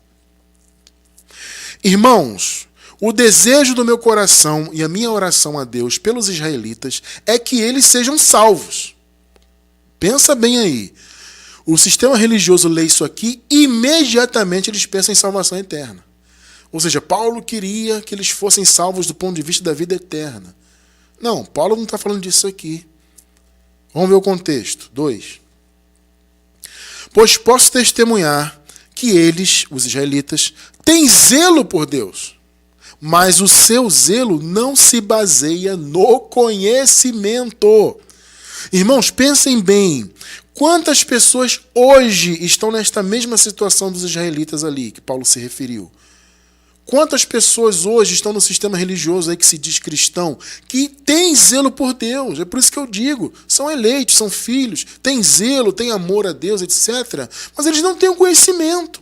Irmãos, o desejo do meu coração e a minha oração a Deus pelos israelitas é que eles sejam salvos. Pensa bem aí. O sistema religioso lê isso aqui e imediatamente eles pensam em salvação eterna. Ou seja, Paulo queria que eles fossem salvos do ponto de vista da vida eterna. Não, Paulo não está falando disso aqui. Vamos ver o contexto. 2. Pois posso testemunhar que eles, os israelitas, têm zelo por Deus. Mas o seu zelo não se baseia no conhecimento. Irmãos, pensem bem. Quantas pessoas hoje estão nesta mesma situação dos israelitas ali, que Paulo se referiu? Quantas pessoas hoje estão no sistema religioso aí que se diz cristão, que tem zelo por Deus? É por isso que eu digo, são eleitos, são filhos, têm zelo, têm amor a Deus, etc. Mas eles não têm o conhecimento.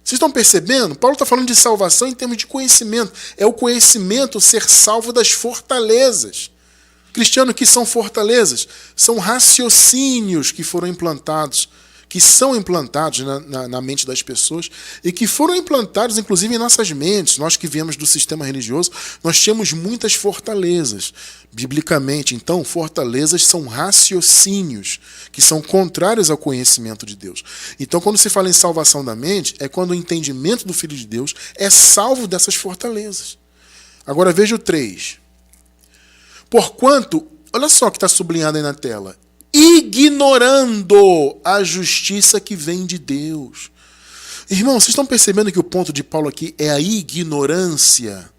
Vocês estão percebendo? Paulo está falando de salvação em termos de conhecimento. É o conhecimento ser salvo das fortalezas. Cristianos que são fortalezas, são raciocínios que foram implantados, que são implantados na mente das pessoas e que foram implantados, inclusive, em nossas mentes. Nós que viemos do sistema religioso, nós temos muitas fortalezas. Biblicamente, então, fortalezas são raciocínios que são contrários ao conhecimento de Deus. Então, quando se fala em salvação da mente, é quando o entendimento do Filho de Deus é salvo dessas fortalezas. Agora, veja o 3. Porquanto, olha só o que está sublinhado aí na tela, ignorando a justiça que vem de Deus. Irmão, vocês estão percebendo que o ponto de Paulo aqui é a ignorância?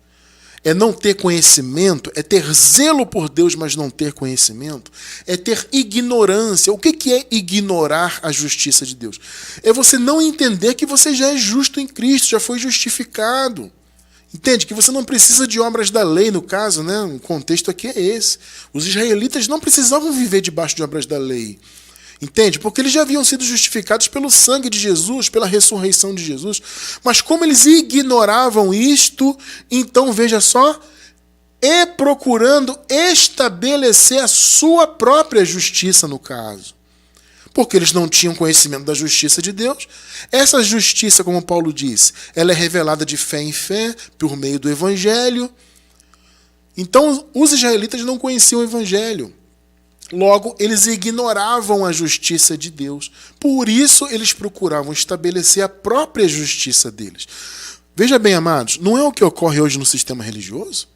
É não ter conhecimento? É ter zelo por Deus, mas não ter conhecimento? É ter ignorância. O que é ignorar a justiça de Deus? É você não entender que você já é justo em Cristo, já foi justificado. Entende? Que você não precisa de obras da lei, no caso, né? O contexto aqui é esse. Os israelitas não precisavam viver debaixo de obras da lei. Entende? Porque eles já haviam sido justificados pelo sangue de Jesus, pela ressurreição de Jesus. Mas como eles ignoravam isto, então veja só, e procurando estabelecer a sua própria justiça no caso. Porque eles não tinham conhecimento da justiça de Deus. Essa justiça, como Paulo disse, ela é revelada de fé em fé, por meio do Evangelho. Então, os israelitas não conheciam o Evangelho. Logo, eles ignoravam a justiça de Deus. Por isso, eles procuravam estabelecer a própria justiça deles. Veja bem, amados, não é o que ocorre hoje no sistema religioso?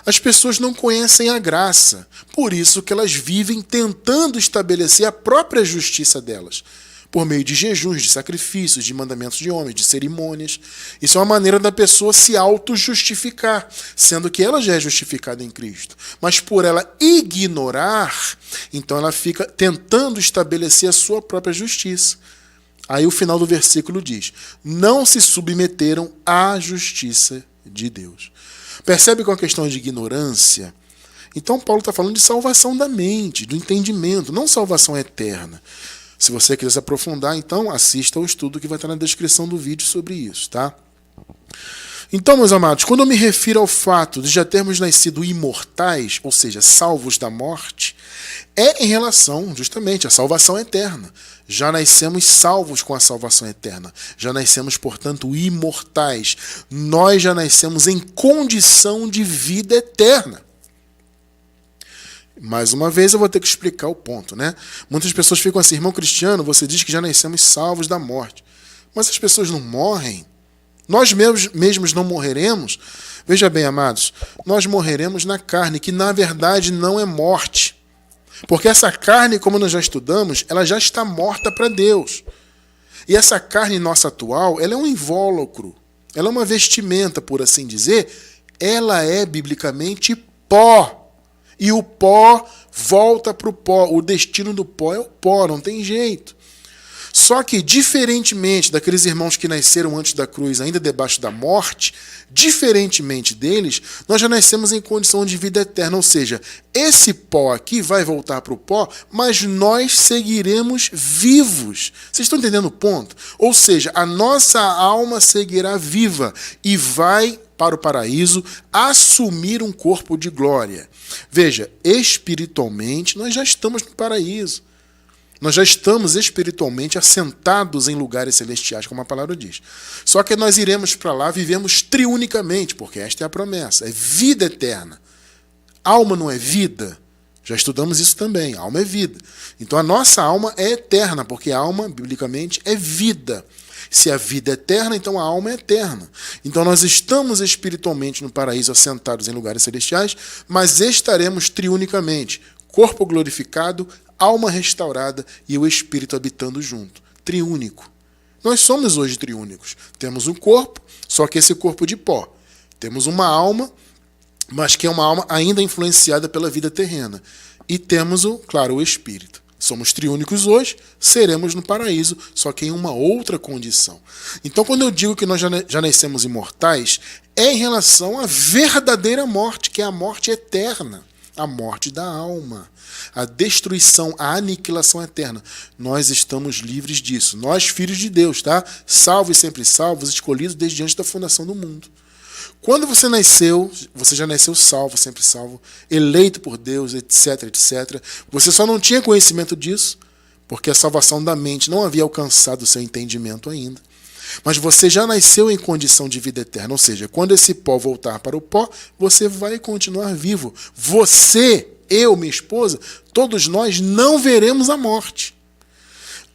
As pessoas não conhecem a graça, por isso que elas vivem tentando estabelecer a própria justiça delas, por meio de jejuns, de sacrifícios, de mandamentos de homens, de cerimônias. Isso é uma maneira da pessoa se auto-justificar, sendo que ela já é justificada em Cristo. Mas por ela ignorar, então ela fica tentando estabelecer a sua própria justiça. Aí o final do versículo diz, não se submeteram à justiça de Deus. Percebe com a questão de ignorância? Então Paulo está falando de salvação da mente, do entendimento, não salvação eterna. Se você quiser se aprofundar, então assista ao estudo que vai estar na descrição do vídeo sobre isso, tá? Então, meus amados, quando eu me refiro ao fato de já termos nascido imortais, ou seja, salvos da morte, é em relação justamente à salvação eterna. Já nascemos salvos com a salvação eterna. Já nascemos, portanto, imortais. Nós já nascemos em condição de vida eterna. Mais uma vez eu vou ter que explicar o ponto, né? Muitas pessoas ficam assim, irmão Cristiano, você diz que já nascemos salvos da morte. Mas as pessoas não morrem. Nós mesmos não morreremos. Veja bem, amados, nós morreremos na carne, que na verdade não é morte. Porque essa carne, como nós já estudamos, ela já está morta para Deus. E essa carne nossa atual, ela é um invólucro, ela é uma vestimenta, por assim dizer, ela é biblicamente pó. E o pó volta para o pó, o destino do pó é o pó, não tem jeito. Só que, diferentemente daqueles irmãos que nasceram antes da cruz, ainda debaixo da morte, diferentemente deles, nós já nascemos em condição de vida eterna. Ou seja, esse pó aqui vai voltar para o pó, mas nós seguiremos vivos. Vocês estão entendendo o ponto? Ou seja, a nossa alma seguirá viva e vai para o paraíso assumir um corpo de glória. Veja, espiritualmente, nós já estamos no paraíso. Nós já estamos espiritualmente assentados em lugares celestiais, como a palavra diz. Só que nós iremos para lá, vivemos triunicamente, porque esta é a promessa, é vida eterna. Alma não é vida? Já estudamos isso também, alma é vida. Então a nossa alma é eterna, porque a alma, biblicamente, é vida. Se a vida é eterna, então a alma é eterna. Então nós estamos espiritualmente no paraíso, assentados em lugares celestiais, mas estaremos triunicamente, corpo glorificado, alma restaurada e o Espírito habitando junto. Triúnico. Nós somos hoje triúnicos. Temos um corpo, só que esse corpo de pó. Temos uma alma, mas que é uma alma ainda influenciada pela vida terrena. E temos, o Espírito. Somos triúnicos hoje, seremos no paraíso, só que em uma outra condição. Então, quando eu digo que nós já nascemos imortais, é em relação à verdadeira morte, que é a morte eterna. A morte da alma, a destruição, a aniquilação eterna. Nós estamos livres disso. Nós, filhos de Deus, tá? Salvos e sempre salvos, escolhidos desde antes da fundação do mundo. Quando você nasceu, você já nasceu salvo, sempre salvo, eleito por Deus, etc, etc. Você só não tinha conhecimento disso, porque a salvação da mente não havia alcançado o seu entendimento ainda. Mas você já nasceu em condição de vida eterna, ou seja, quando esse pó voltar para o pó, você vai continuar vivo. Você, eu, minha esposa, todos nós não veremos a morte.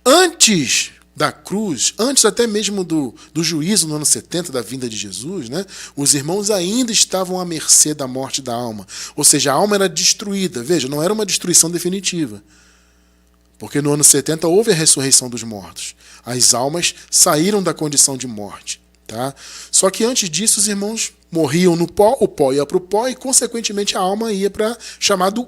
Antes da cruz, antes até mesmo do juízo no ano 70, da vinda de Jesus, né, os irmãos ainda estavam à mercê da morte da alma. Ou seja, a alma era destruída. Veja, não era uma destruição definitiva. Porque no ano 70 houve a ressurreição dos mortos. As almas saíram da condição de morte. Tá? Só que antes disso os irmãos morriam no pó, o pó ia para o pó e, consequentemente, a alma ia para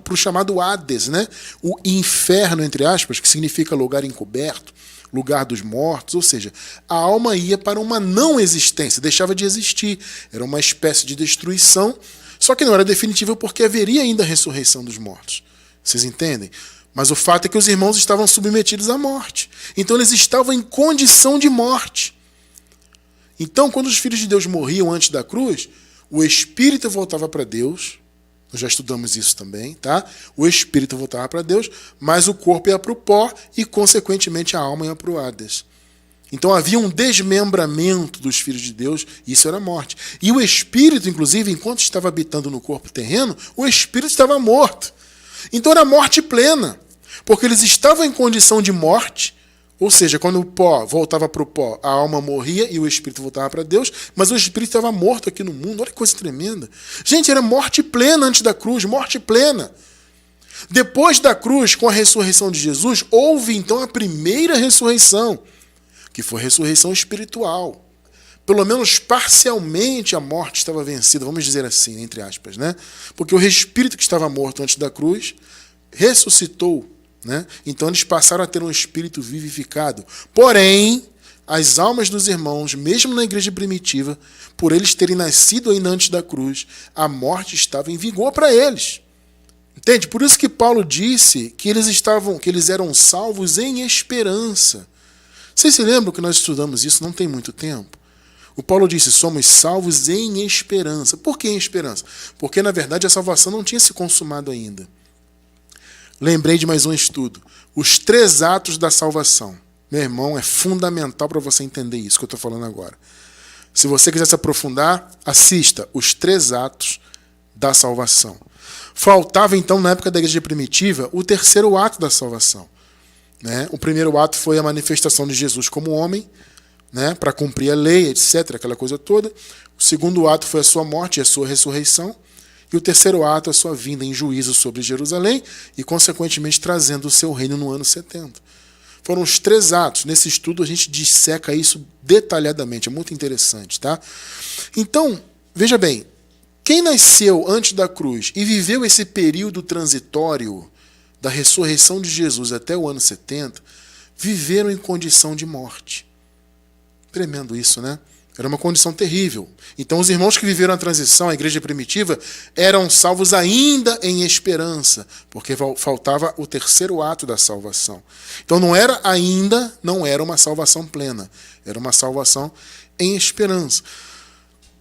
o chamado Hades, né? O inferno, entre aspas, que significa lugar encoberto, lugar dos mortos, ou seja, a alma ia para uma não existência, deixava de existir. Era uma espécie de destruição, só que não era definitiva porque haveria ainda a ressurreição dos mortos. Vocês entendem? Mas o fato é que os irmãos estavam submetidos à morte. Então eles estavam em condição de morte. Então, quando os filhos de Deus morriam antes da cruz, o espírito voltava para Deus. Nós já estudamos isso também, tá? O espírito voltava para Deus, mas o corpo ia para o pó e, consequentemente, a alma ia para o Hades. Então havia um desmembramento dos filhos de Deus, e isso era morte. E o espírito, inclusive, enquanto estava habitando no corpo terreno, o espírito estava morto. Então era morte plena, porque eles estavam em condição de morte, ou seja, quando o pó voltava para o pó, a alma morria e o espírito voltava para Deus, mas o espírito estava morto aqui no mundo. Olha que coisa tremenda. Gente, era morte plena antes da cruz, morte plena. Depois da cruz, com a ressurreição de Jesus, houve então a primeira ressurreição, que foi a ressurreição espiritual. Pelo menos parcialmente a morte estava vencida, vamos dizer assim, entre aspas, né? Porque o espírito que estava morto antes da cruz ressuscitou, né? Então eles passaram a ter um espírito vivificado. Porém, as almas dos irmãos, mesmo na igreja primitiva, por eles terem nascido ainda antes da cruz, a morte estava em vigor para eles. Entende? Por isso que Paulo disse que eles eram salvos em esperança. Vocês se lembram que nós estudamos isso não tem muito tempo? O Paulo disse, somos salvos em esperança. Por que em esperança? Porque, na verdade, a salvação não tinha se consumado ainda. Lembrei de mais um estudo. Os 3 atos da salvação. Meu irmão, é fundamental para você entender isso que eu estou falando agora. Se você quiser se aprofundar, assista os 3 atos da salvação. Faltava, então, na época da igreja primitiva, o 3º ato da salvação. Né? O primeiro ato foi a manifestação de Jesus como homem, né? Para cumprir a lei, etc., aquela coisa toda. O 2º ato foi a sua morte e a sua ressurreição. E o 3º ato, a sua vinda em juízo sobre Jerusalém e, consequentemente, trazendo o seu reino no ano 70. Foram os 3 atos. Nesse estudo a gente disseca isso detalhadamente. É muito interessante, tá? Então, veja bem, quem nasceu antes da cruz e viveu esse período transitório da ressurreição de Jesus até o ano 70, viveram em condição de morte. Tremendo isso, né? Era uma condição terrível. Então, os irmãos que viveram a transição, a igreja primitiva, eram salvos ainda em esperança, porque faltava o 3º ato da salvação. Então, não era uma salvação plena, era uma salvação em esperança.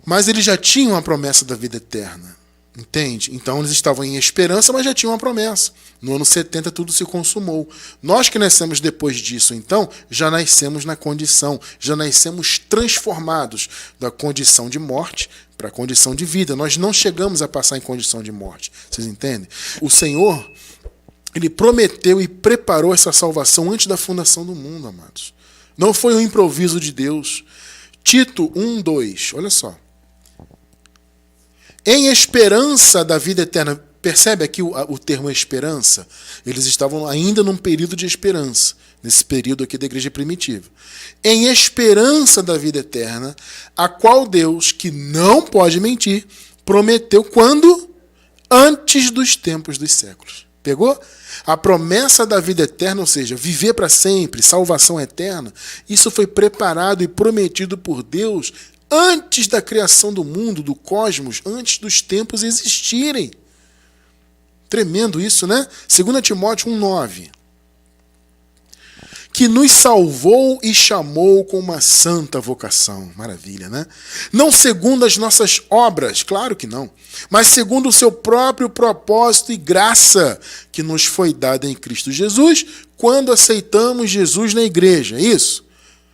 Mas eles já tinham a promessa da vida eterna, entende? Então, eles estavam em esperança, mas já tinham a promessa. No ano 70, tudo se consumou. Nós que nascemos depois disso, então, já nascemos na condição, já nascemos transformados da condição de morte para a condição de vida. Nós não chegamos a passar em condição de morte. Vocês entendem? O Senhor, Ele prometeu e preparou essa salvação antes da fundação do mundo, amados. Não foi um improviso de Deus. Tito 1:2, olha só. Em esperança da vida eterna. Percebe aqui o termo esperança? Eles estavam ainda num período de esperança, nesse período aqui da igreja primitiva. Em esperança da vida eterna, a qual Deus, que não pode mentir, prometeu quando? Antes dos tempos dos séculos. Pegou? A promessa da vida eterna, ou seja, viver para sempre, salvação eterna, isso foi preparado e prometido por Deus antes da criação do mundo, do cosmos, antes dos tempos existirem. Tremendo isso, né? 2 Timóteo 1:9. Que nos salvou e chamou com uma santa vocação. Maravilha, né? Não segundo as nossas obras, claro que não, mas segundo o seu próprio propósito e graça que nos foi dada em Cristo Jesus, quando aceitamos Jesus na igreja, é isso?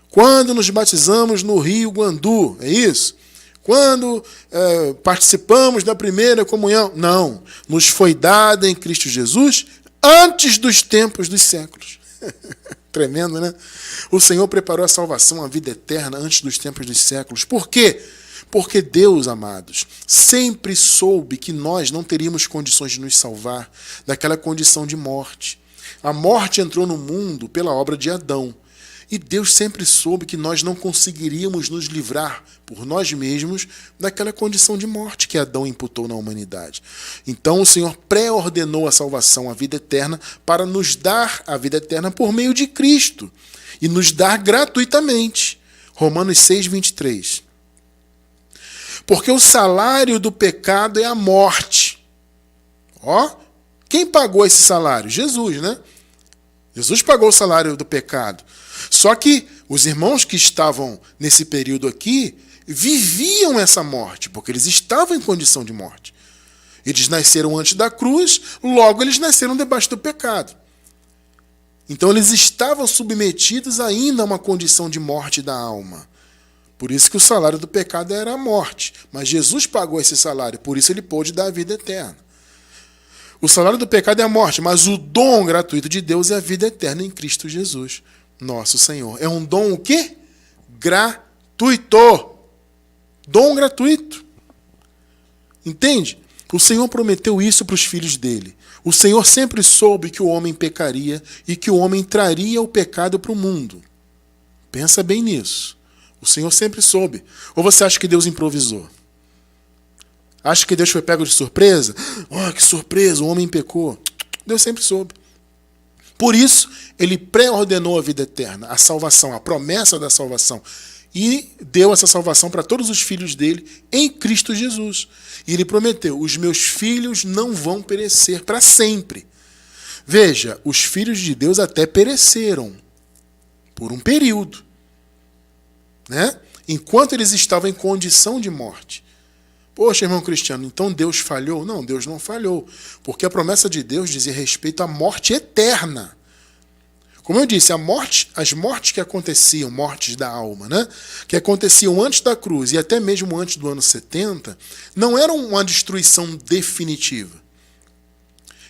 Quando nos batizamos no Rio Guandu, é isso? Quando participamos da primeira comunhão. Não, nos foi dada em Cristo Jesus antes dos tempos dos séculos. Tremendo, né? O Senhor preparou a salvação, a vida eterna, antes dos tempos dos séculos. Por quê? Porque Deus, amados, sempre soube que nós não teríamos condições de nos salvar daquela condição de morte. A morte entrou no mundo pela obra de Adão. E Deus sempre soube que nós não conseguiríamos nos livrar por nós mesmos daquela condição de morte que Adão imputou na humanidade. Então o Senhor pré-ordenou a salvação, a vida eterna, para nos dar a vida eterna por meio de Cristo. E nos dar gratuitamente. Romanos 6:23. Porque o salário do pecado é a morte. Ó, quem pagou esse salário? Jesus, né? Jesus pagou o salário do pecado. Só que os irmãos que estavam nesse período aqui viviam essa morte, porque eles estavam em condição de morte. Eles nasceram antes da cruz, logo eles nasceram debaixo do pecado. Então eles estavam submetidos ainda a uma condição de morte da alma. Por isso que o salário do pecado era a morte. Mas Jesus pagou esse salário, por isso ele pôde dar a vida eterna. O salário do pecado é a morte, mas o dom gratuito de Deus é a vida eterna em Cristo Jesus, nosso Senhor. É um dom o quê? Gratuito. Dom gratuito. Entende? O Senhor prometeu isso para os filhos dele. O Senhor sempre soube que o homem pecaria e que o homem traria o pecado para o mundo. Pensa bem nisso. O Senhor sempre soube. Ou você acha que Deus improvisou? Acha que Deus foi pego de surpresa? Oh, que surpresa, o homem pecou. Deus sempre soube. Por isso, ele pré-ordenou a vida eterna, a salvação, a promessa da salvação. E deu essa salvação para todos os filhos dele em Cristo Jesus. E ele prometeu, os meus filhos não vão perecer para sempre. Veja, os filhos de Deus até pereceram por um período, né? enquanto eles estavam em condição de morte. Poxa, irmão Cristiano, então Deus falhou? Não, Deus não falhou, porque a promessa de Deus dizia respeito à morte eterna. Como eu disse, as mortes que aconteciam, mortes da alma, né? Que aconteciam antes da cruz e até mesmo antes do ano 70, não eram uma destruição definitiva.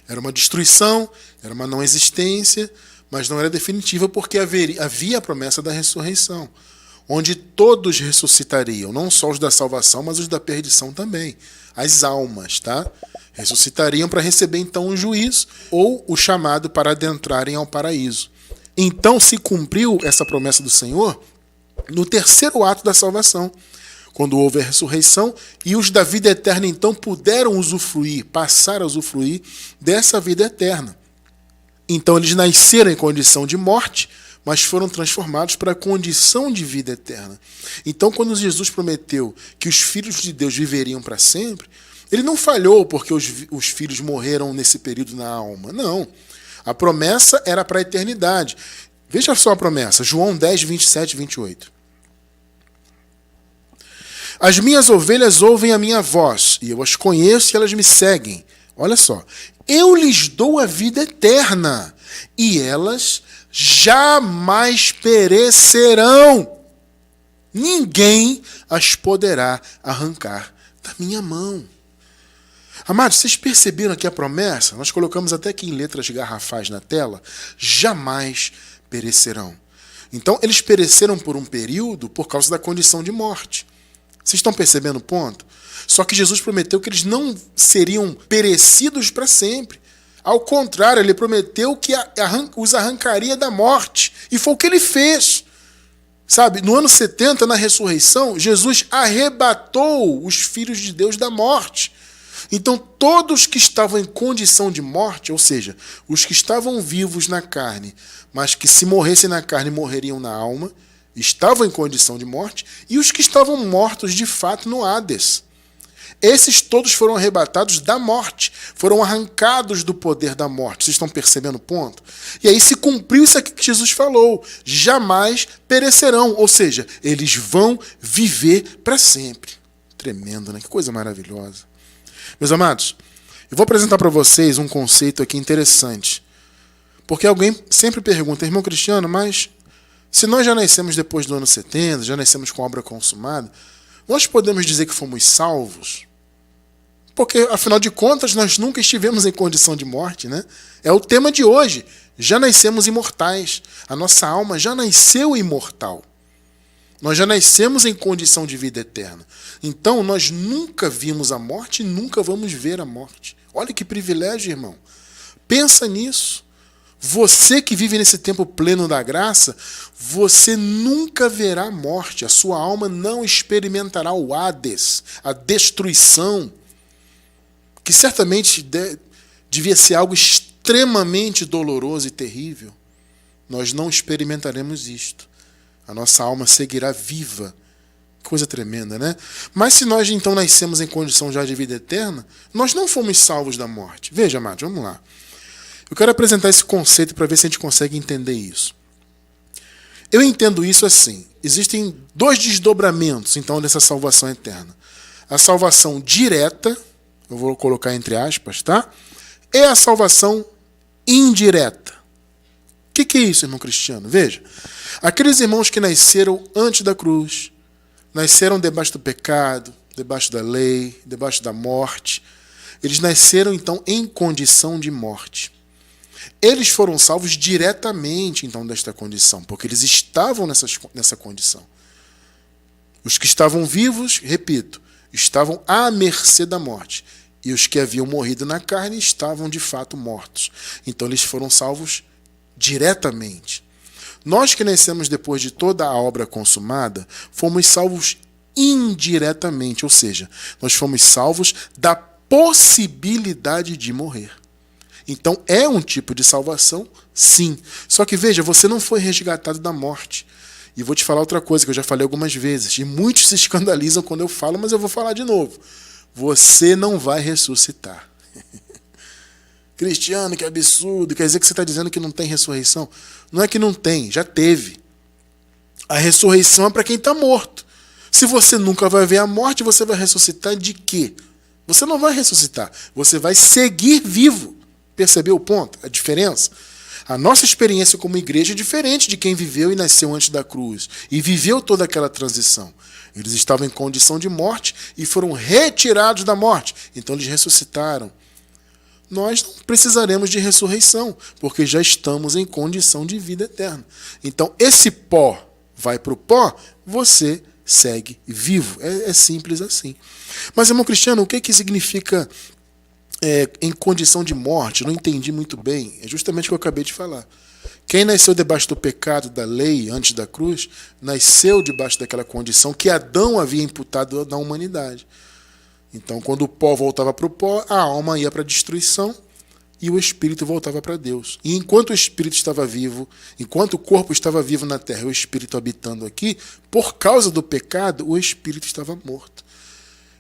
Era uma destruição, era uma não existência, mas não era definitiva porque havia a promessa da ressurreição, onde todos ressuscitariam, não só os da salvação, mas os da perdição também. As almas, tá? Ressuscitariam para receber então o juízo ou o chamado para adentrarem ao paraíso. Então se cumpriu essa promessa do Senhor no terceiro ato da salvação, quando houve a ressurreição e os da vida eterna então puderam usufruir, passar a usufruir dessa vida eterna. Então eles nasceram em condição de morte, mas foram transformados para a condição de vida eterna. Então quando Jesus prometeu que os filhos de Deus viveriam para sempre, ele não falhou porque os filhos morreram nesse período na alma, não. A promessa era para a eternidade. Veja só a promessa, João 10, 27 e 28. As minhas ovelhas ouvem a minha voz, e eu as conheço e elas me seguem. Olha só, eu lhes dou a vida eterna, e elas jamais perecerão. Ninguém as poderá arrancar da minha mão. Amados, vocês perceberam aqui a promessa? Nós colocamos até aqui em letras garrafais na tela. Jamais perecerão. Então, eles pereceram por um período por causa da condição de morte. Vocês estão percebendo o ponto? Só que Jesus prometeu que eles não seriam perecidos para sempre. Ao contrário, ele prometeu que os arrancaria da morte. E foi o que ele fez. Sabe, no ano 70, na ressurreição, Jesus arrebatou os filhos de Deus da morte. Então, todos que estavam em condição de morte, ou seja, os que estavam vivos na carne, mas que se morressem na carne morreriam na alma, estavam em condição de morte, e os que estavam mortos de fato no Hades. Esses todos foram arrebatados da morte, foram arrancados do poder da morte. Vocês estão percebendo o ponto? E aí se cumpriu isso aqui que Jesus falou: jamais perecerão, ou seja, eles vão viver para sempre. Tremendo, né? Que coisa maravilhosa. Meus amados, eu vou apresentar para vocês um conceito aqui interessante. Porque alguém sempre pergunta, irmão Cristiano, mas se nós já nascemos depois do ano 70, já nascemos com a obra consumada, nós podemos dizer que fomos salvos? Porque, afinal de contas, nós nunca estivemos em condição de morte, né? É o tema de hoje. Já nascemos imortais. A nossa alma já nasceu imortal. Nós já nascemos em condição de vida eterna. Então, nós nunca vimos a morte e nunca vamos ver a morte. Olha que privilégio, irmão. Pensa nisso. Você que vive nesse tempo pleno da graça, você nunca verá a morte. A sua alma não experimentará o Hades, a destruição, que certamente devia ser algo extremamente doloroso e terrível. Nós não experimentaremos isto. A nossa alma seguirá viva. Coisa tremenda, né? Mas se nós então nascemos em condição já de vida eterna, nós não fomos salvos da morte. Veja, amados, vamos lá. Eu quero apresentar esse conceito para ver se a gente consegue entender isso. Eu entendo isso assim. Existem dois desdobramentos, então, dessa salvação eterna. A salvação direta, eu vou colocar entre aspas, tá? E a salvação indireta. O que é isso, irmão Cristiano? Veja, aqueles irmãos que nasceram antes da cruz, nasceram debaixo do pecado, debaixo da lei, debaixo da morte, eles nasceram, então, em condição de morte. Eles foram salvos diretamente, então, desta condição, porque eles estavam nessa condição. Os que estavam vivos, repito, estavam à mercê da morte. E os que haviam morrido na carne estavam, de fato, mortos. Então, eles foram salvos diretamente. Nós que nascemos depois de toda a obra consumada, fomos salvos indiretamente, ou seja, nós fomos salvos da possibilidade de morrer. Então, é um tipo de salvação, sim. Só que, veja, você não foi resgatado da morte. E vou te falar outra coisa que eu já falei algumas vezes, e muitos se escandalizam quando eu falo, mas eu vou falar de novo. Você não vai ressuscitar. Cristiano, que absurdo, quer dizer que você está dizendo que não tem ressurreição? Não é que não tem, já teve. A ressurreição é para quem está morto. Se você nunca vai ver a morte, você vai ressuscitar de quê? Você não vai ressuscitar, você vai seguir vivo. Percebeu o ponto? A diferença? A nossa experiência como igreja é diferente de quem viveu e nasceu antes da cruz e viveu toda aquela transição. Eles estavam em condição de morte e foram retirados da morte. Então eles ressuscitaram. Nós não precisaremos de ressurreição, porque já estamos em condição de vida eterna. Então esse pó vai para o pó, você segue vivo. É simples assim. Mas, irmão Cristiano, o que significa em condição de morte? Não entendi muito bem. É justamente o que eu acabei de falar. Quem nasceu debaixo do pecado da lei antes da cruz, nasceu debaixo daquela condição que Adão havia imputado na humanidade. Então, quando o pó voltava para o pó, a alma ia para a destruição e o espírito voltava para Deus. E enquanto o espírito estava vivo, enquanto o corpo estava vivo na terra e o espírito habitando aqui, por causa do pecado, o espírito estava morto.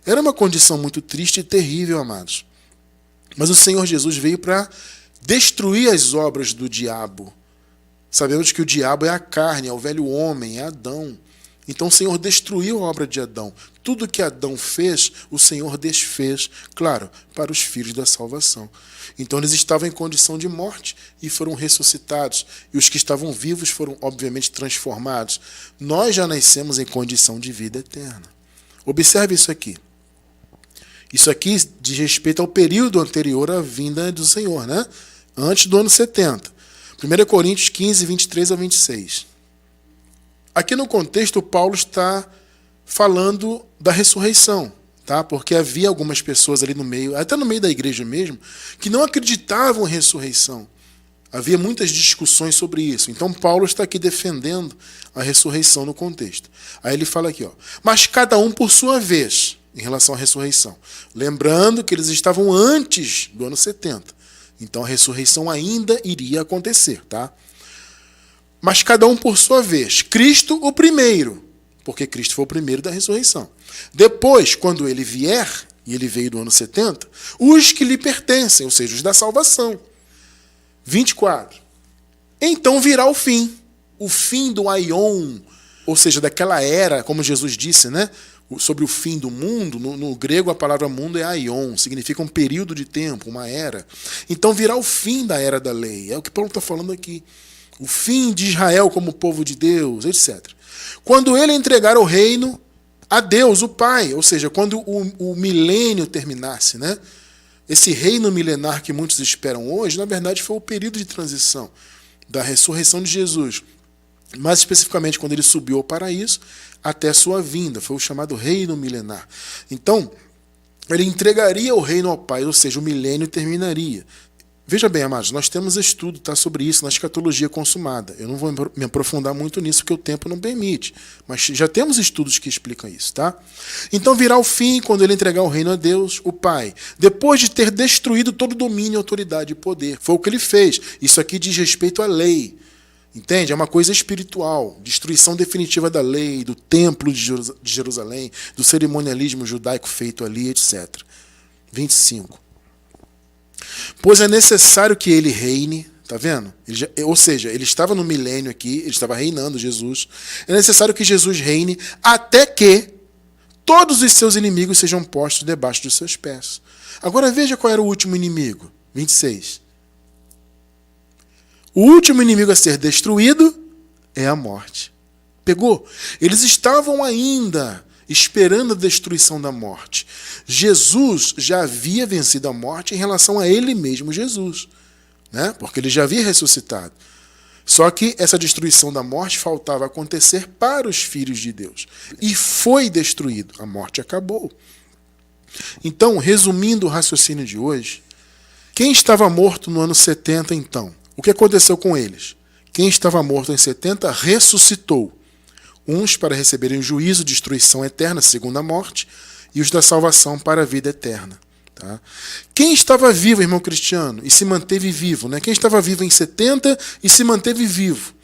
Era uma condição muito triste e terrível, amados. Mas o Senhor Jesus veio para destruir as obras do diabo. Sabemos que o diabo é a carne, é o velho homem, é Adão. Então o Senhor destruiu a obra de Adão. Tudo que Adão fez, o Senhor desfez, claro, para os filhos da salvação. Então eles estavam em condição de morte e foram ressuscitados. E os que estavam vivos foram, obviamente, transformados. Nós já nascemos em condição de vida eterna. Observe isso aqui. Isso aqui diz respeito ao período anterior à vinda do Senhor, né? Antes do ano 70. 1 Coríntios 15, 23 a 26. Aqui no contexto, Paulo está falando da ressurreição, tá? Porque havia algumas pessoas ali no meio, até no meio da igreja mesmo, que não acreditavam em ressurreição. Havia muitas discussões sobre isso. Então Paulo está aqui defendendo a ressurreição no contexto. Aí ele fala aqui, ó, mas cada um por sua vez, em relação à ressurreição. Lembrando que eles estavam antes do ano 70. Então a ressurreição ainda iria acontecer, tá? Mas cada um por sua vez. Cristo o primeiro, porque Cristo foi o primeiro da ressurreição. Depois, quando ele vier, e ele veio do ano 70, os que lhe pertencem, ou seja, os da salvação. 24. Então virá o fim do aion, ou seja, daquela era, como Jesus disse, né? Sobre o fim do mundo, no grego a palavra mundo é aion, significa um período de tempo, uma era. Então virá o fim da era da lei, é o que Paulo está falando aqui. O fim de Israel como povo de Deus, etc. Quando ele entregar o reino a Deus, o Pai, ou seja, quando o milênio terminasse, né? Esse reino milenar que muitos esperam hoje, na verdade foi o período de transição da ressurreição de Jesus. Mais especificamente quando ele subiu ao paraíso até sua vinda, foi o chamado reino milenar. Então, ele entregaria o reino ao Pai, ou seja, o milênio terminaria. Veja bem, amados, nós temos estudo sobre isso na escatologia consumada. Eu não vou me aprofundar muito nisso, porque o tempo não permite. Mas já temos estudos que explicam isso, tá? Então virá o fim quando ele entregar o reino a Deus, o Pai. Depois de ter destruído todo domínio, autoridade e poder. Foi o que ele fez. Isso aqui diz respeito à lei. Entende? É uma coisa espiritual. Destruição definitiva da lei, do templo de Jerusalém, do cerimonialismo judaico feito ali, etc. 25. Pois é necessário que ele reine, tá vendo? Ou seja, ele estava no milênio aqui, ele estava reinando, Jesus. É necessário que Jesus reine até que todos os seus inimigos sejam postos debaixo dos seus pés. Agora veja qual era o último inimigo. 26. O último inimigo a ser destruído é a morte. Pegou? Eles estavam ainda esperando a destruição da morte. Jesus já havia vencido a morte em relação a ele mesmo, Jesus, né? Porque ele já havia ressuscitado. Só que essa destruição da morte faltava acontecer para os filhos de Deus. E foi destruído. A morte acabou. Então, resumindo o raciocínio de hoje, quem estava morto no ano 70, então? O que aconteceu com eles? Quem estava morto em 70 ressuscitou. Uns para receberem o juízo, destruição eterna, segunda morte, e os da salvação para a vida eterna. Tá? Quem estava vivo, irmão Cristiano, e se manteve vivo, né? Quem estava vivo em 70 e se manteve vivo?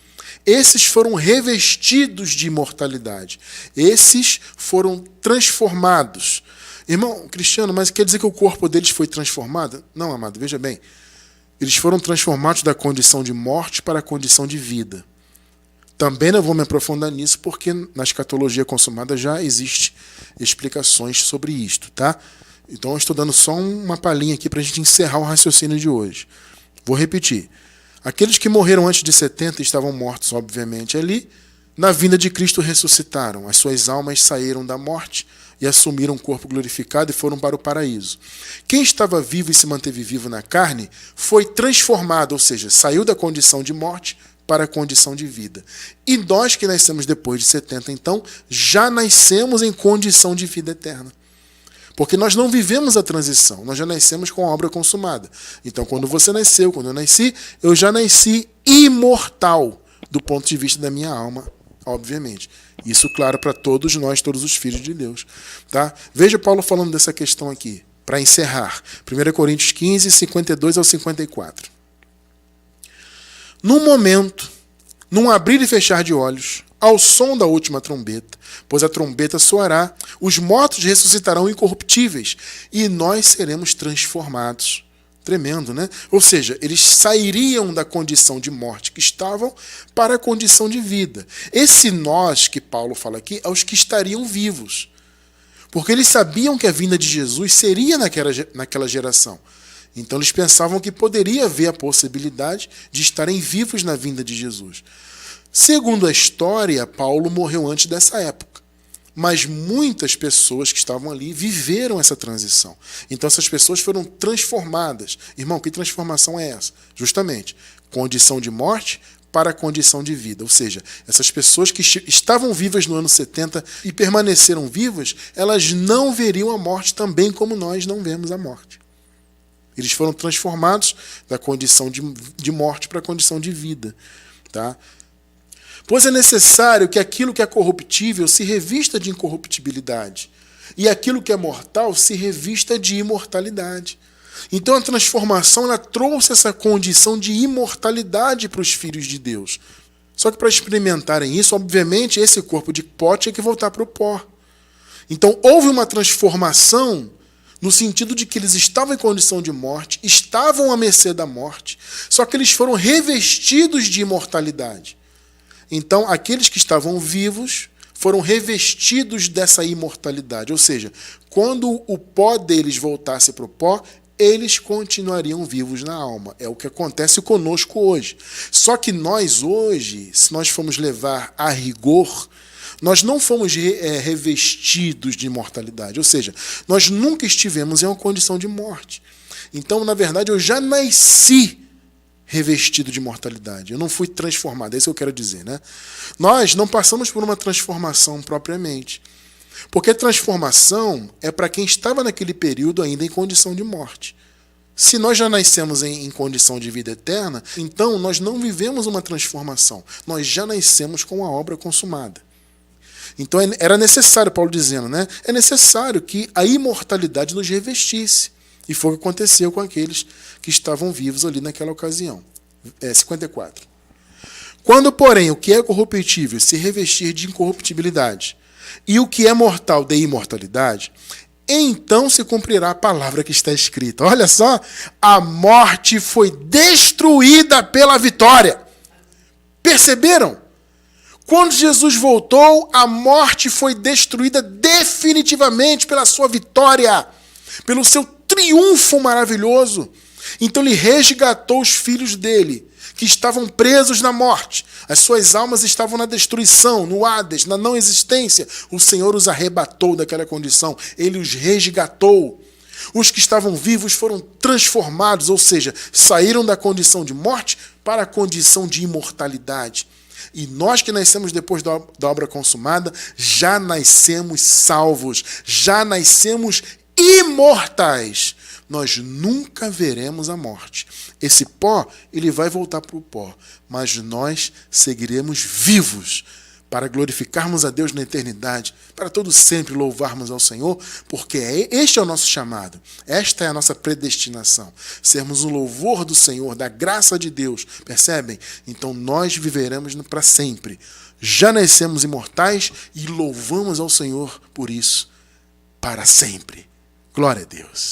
Esses foram revestidos de imortalidade. Esses foram transformados. Irmão Cristiano, mas quer dizer que o corpo deles foi transformado? Não, amado, veja bem. Eles foram transformados da condição de morte para a condição de vida. Também não vou me aprofundar nisso, porque na escatologia consumada já existe explicações sobre isto, tá? Então eu estou dando só uma palhinha aqui para a gente encerrar o raciocínio de hoje. Vou repetir. Aqueles que morreram antes de 70 estavam mortos, obviamente, ali. Na vinda de Cristo ressuscitaram. As suas almas saíram da morte e assumiram um corpo glorificado e foram para o paraíso. Quem estava vivo e se manteve vivo na carne foi transformado, ou seja, saiu da condição de morte para a condição de vida. E nós que nascemos depois de 70, então, já nascemos em condição de vida eterna. Porque nós não vivemos a transição, nós já nascemos com a obra consumada. Então, quando você nasceu, quando eu já nasci imortal, do ponto de vista da minha alma, obviamente. Isso, claro, para todos nós, todos os filhos de Deus. Tá? Veja Paulo falando dessa questão aqui, para encerrar. 1 Coríntios 15, 52 ao 54. Num momento, num abrir e fechar de olhos, ao som da última trombeta, pois a trombeta soará, os mortos ressuscitarão incorruptíveis, e nós seremos transformados. Tremendo, né? Ou seja, eles sairiam da condição de morte que estavam para a condição de vida. Esse nós que Paulo fala aqui é os que estariam vivos. Porque eles sabiam que a vinda de Jesus seria naquela geração. Então eles pensavam que poderia haver a possibilidade de estarem vivos na vinda de Jesus. Segundo a história, Paulo morreu antes dessa época. Mas muitas pessoas que estavam ali viveram essa transição. Então essas pessoas foram transformadas. Irmão, que transformação é essa? Justamente, condição de morte para a condição de vida. Ou seja, essas pessoas que estavam vivas no ano 70 e permaneceram vivas, elas não veriam a morte também como nós não vemos a morte. Eles foram transformados da condição de morte para a condição de vida. Tá? Pois é necessário que aquilo que é corruptível se revista de incorruptibilidade, e aquilo que é mortal se revista de imortalidade. Então a transformação ela trouxe essa condição de imortalidade para os filhos de Deus. Só que para experimentarem isso, obviamente, esse corpo de pó tinha que voltar para o pó. Então houve uma transformação no sentido de que eles estavam em condição de morte, estavam à mercê da morte, só que eles foram revestidos de imortalidade. Então, aqueles que estavam vivos foram revestidos dessa imortalidade. Ou seja, quando o pó deles voltasse para o pó, eles continuariam vivos na alma. É o que acontece conosco hoje. Só que nós hoje, se nós formos levar a rigor, nós não fomos revestidos de imortalidade. Ou seja, nós nunca estivemos em uma condição de morte. Então, na verdade, eu já nasci revestido de mortalidade. Eu não fui transformado, é isso que eu quero dizer, né? Nós não passamos por uma transformação propriamente. Porque transformação é para quem estava naquele período ainda em condição de morte. Se nós já nascemos em condição de vida eterna, então nós não vivemos uma transformação. Nós já nascemos com a obra consumada. Então era necessário, Paulo dizendo, né? É necessário que a imortalidade nos revestisse. E foi o que aconteceu com aqueles que estavam vivos ali naquela ocasião. 54. Quando, porém, o que é corruptível se revestir de incorruptibilidade e o que é mortal de imortalidade, então se cumprirá a palavra que está escrita. Olha só, a morte foi destruída pela vitória. Perceberam? Quando Jesus voltou, a morte foi destruída definitivamente pela sua vitória, pelo seu triunfo maravilhoso. Então ele resgatou os filhos dele, que estavam presos na morte. As suas almas estavam na destruição, no Hades, na não existência. O Senhor os arrebatou daquela condição. Ele os resgatou. Os que estavam vivos foram transformados, ou seja, saíram da condição de morte para a condição de imortalidade. E nós que nascemos depois da obra consumada, já nascemos salvos, já nascemos imortais. Nós nunca veremos a morte. Esse pó, ele vai voltar para o pó, mas nós seguiremos vivos para glorificarmos a Deus na eternidade, para todo sempre louvarmos ao Senhor, porque este é o nosso chamado, esta é a nossa predestinação, sermos um louvor do Senhor, da graça de Deus, percebem? Então nós viveremos para sempre. Já nascemos imortais e louvamos ao Senhor por isso, para sempre. Glória a Deus.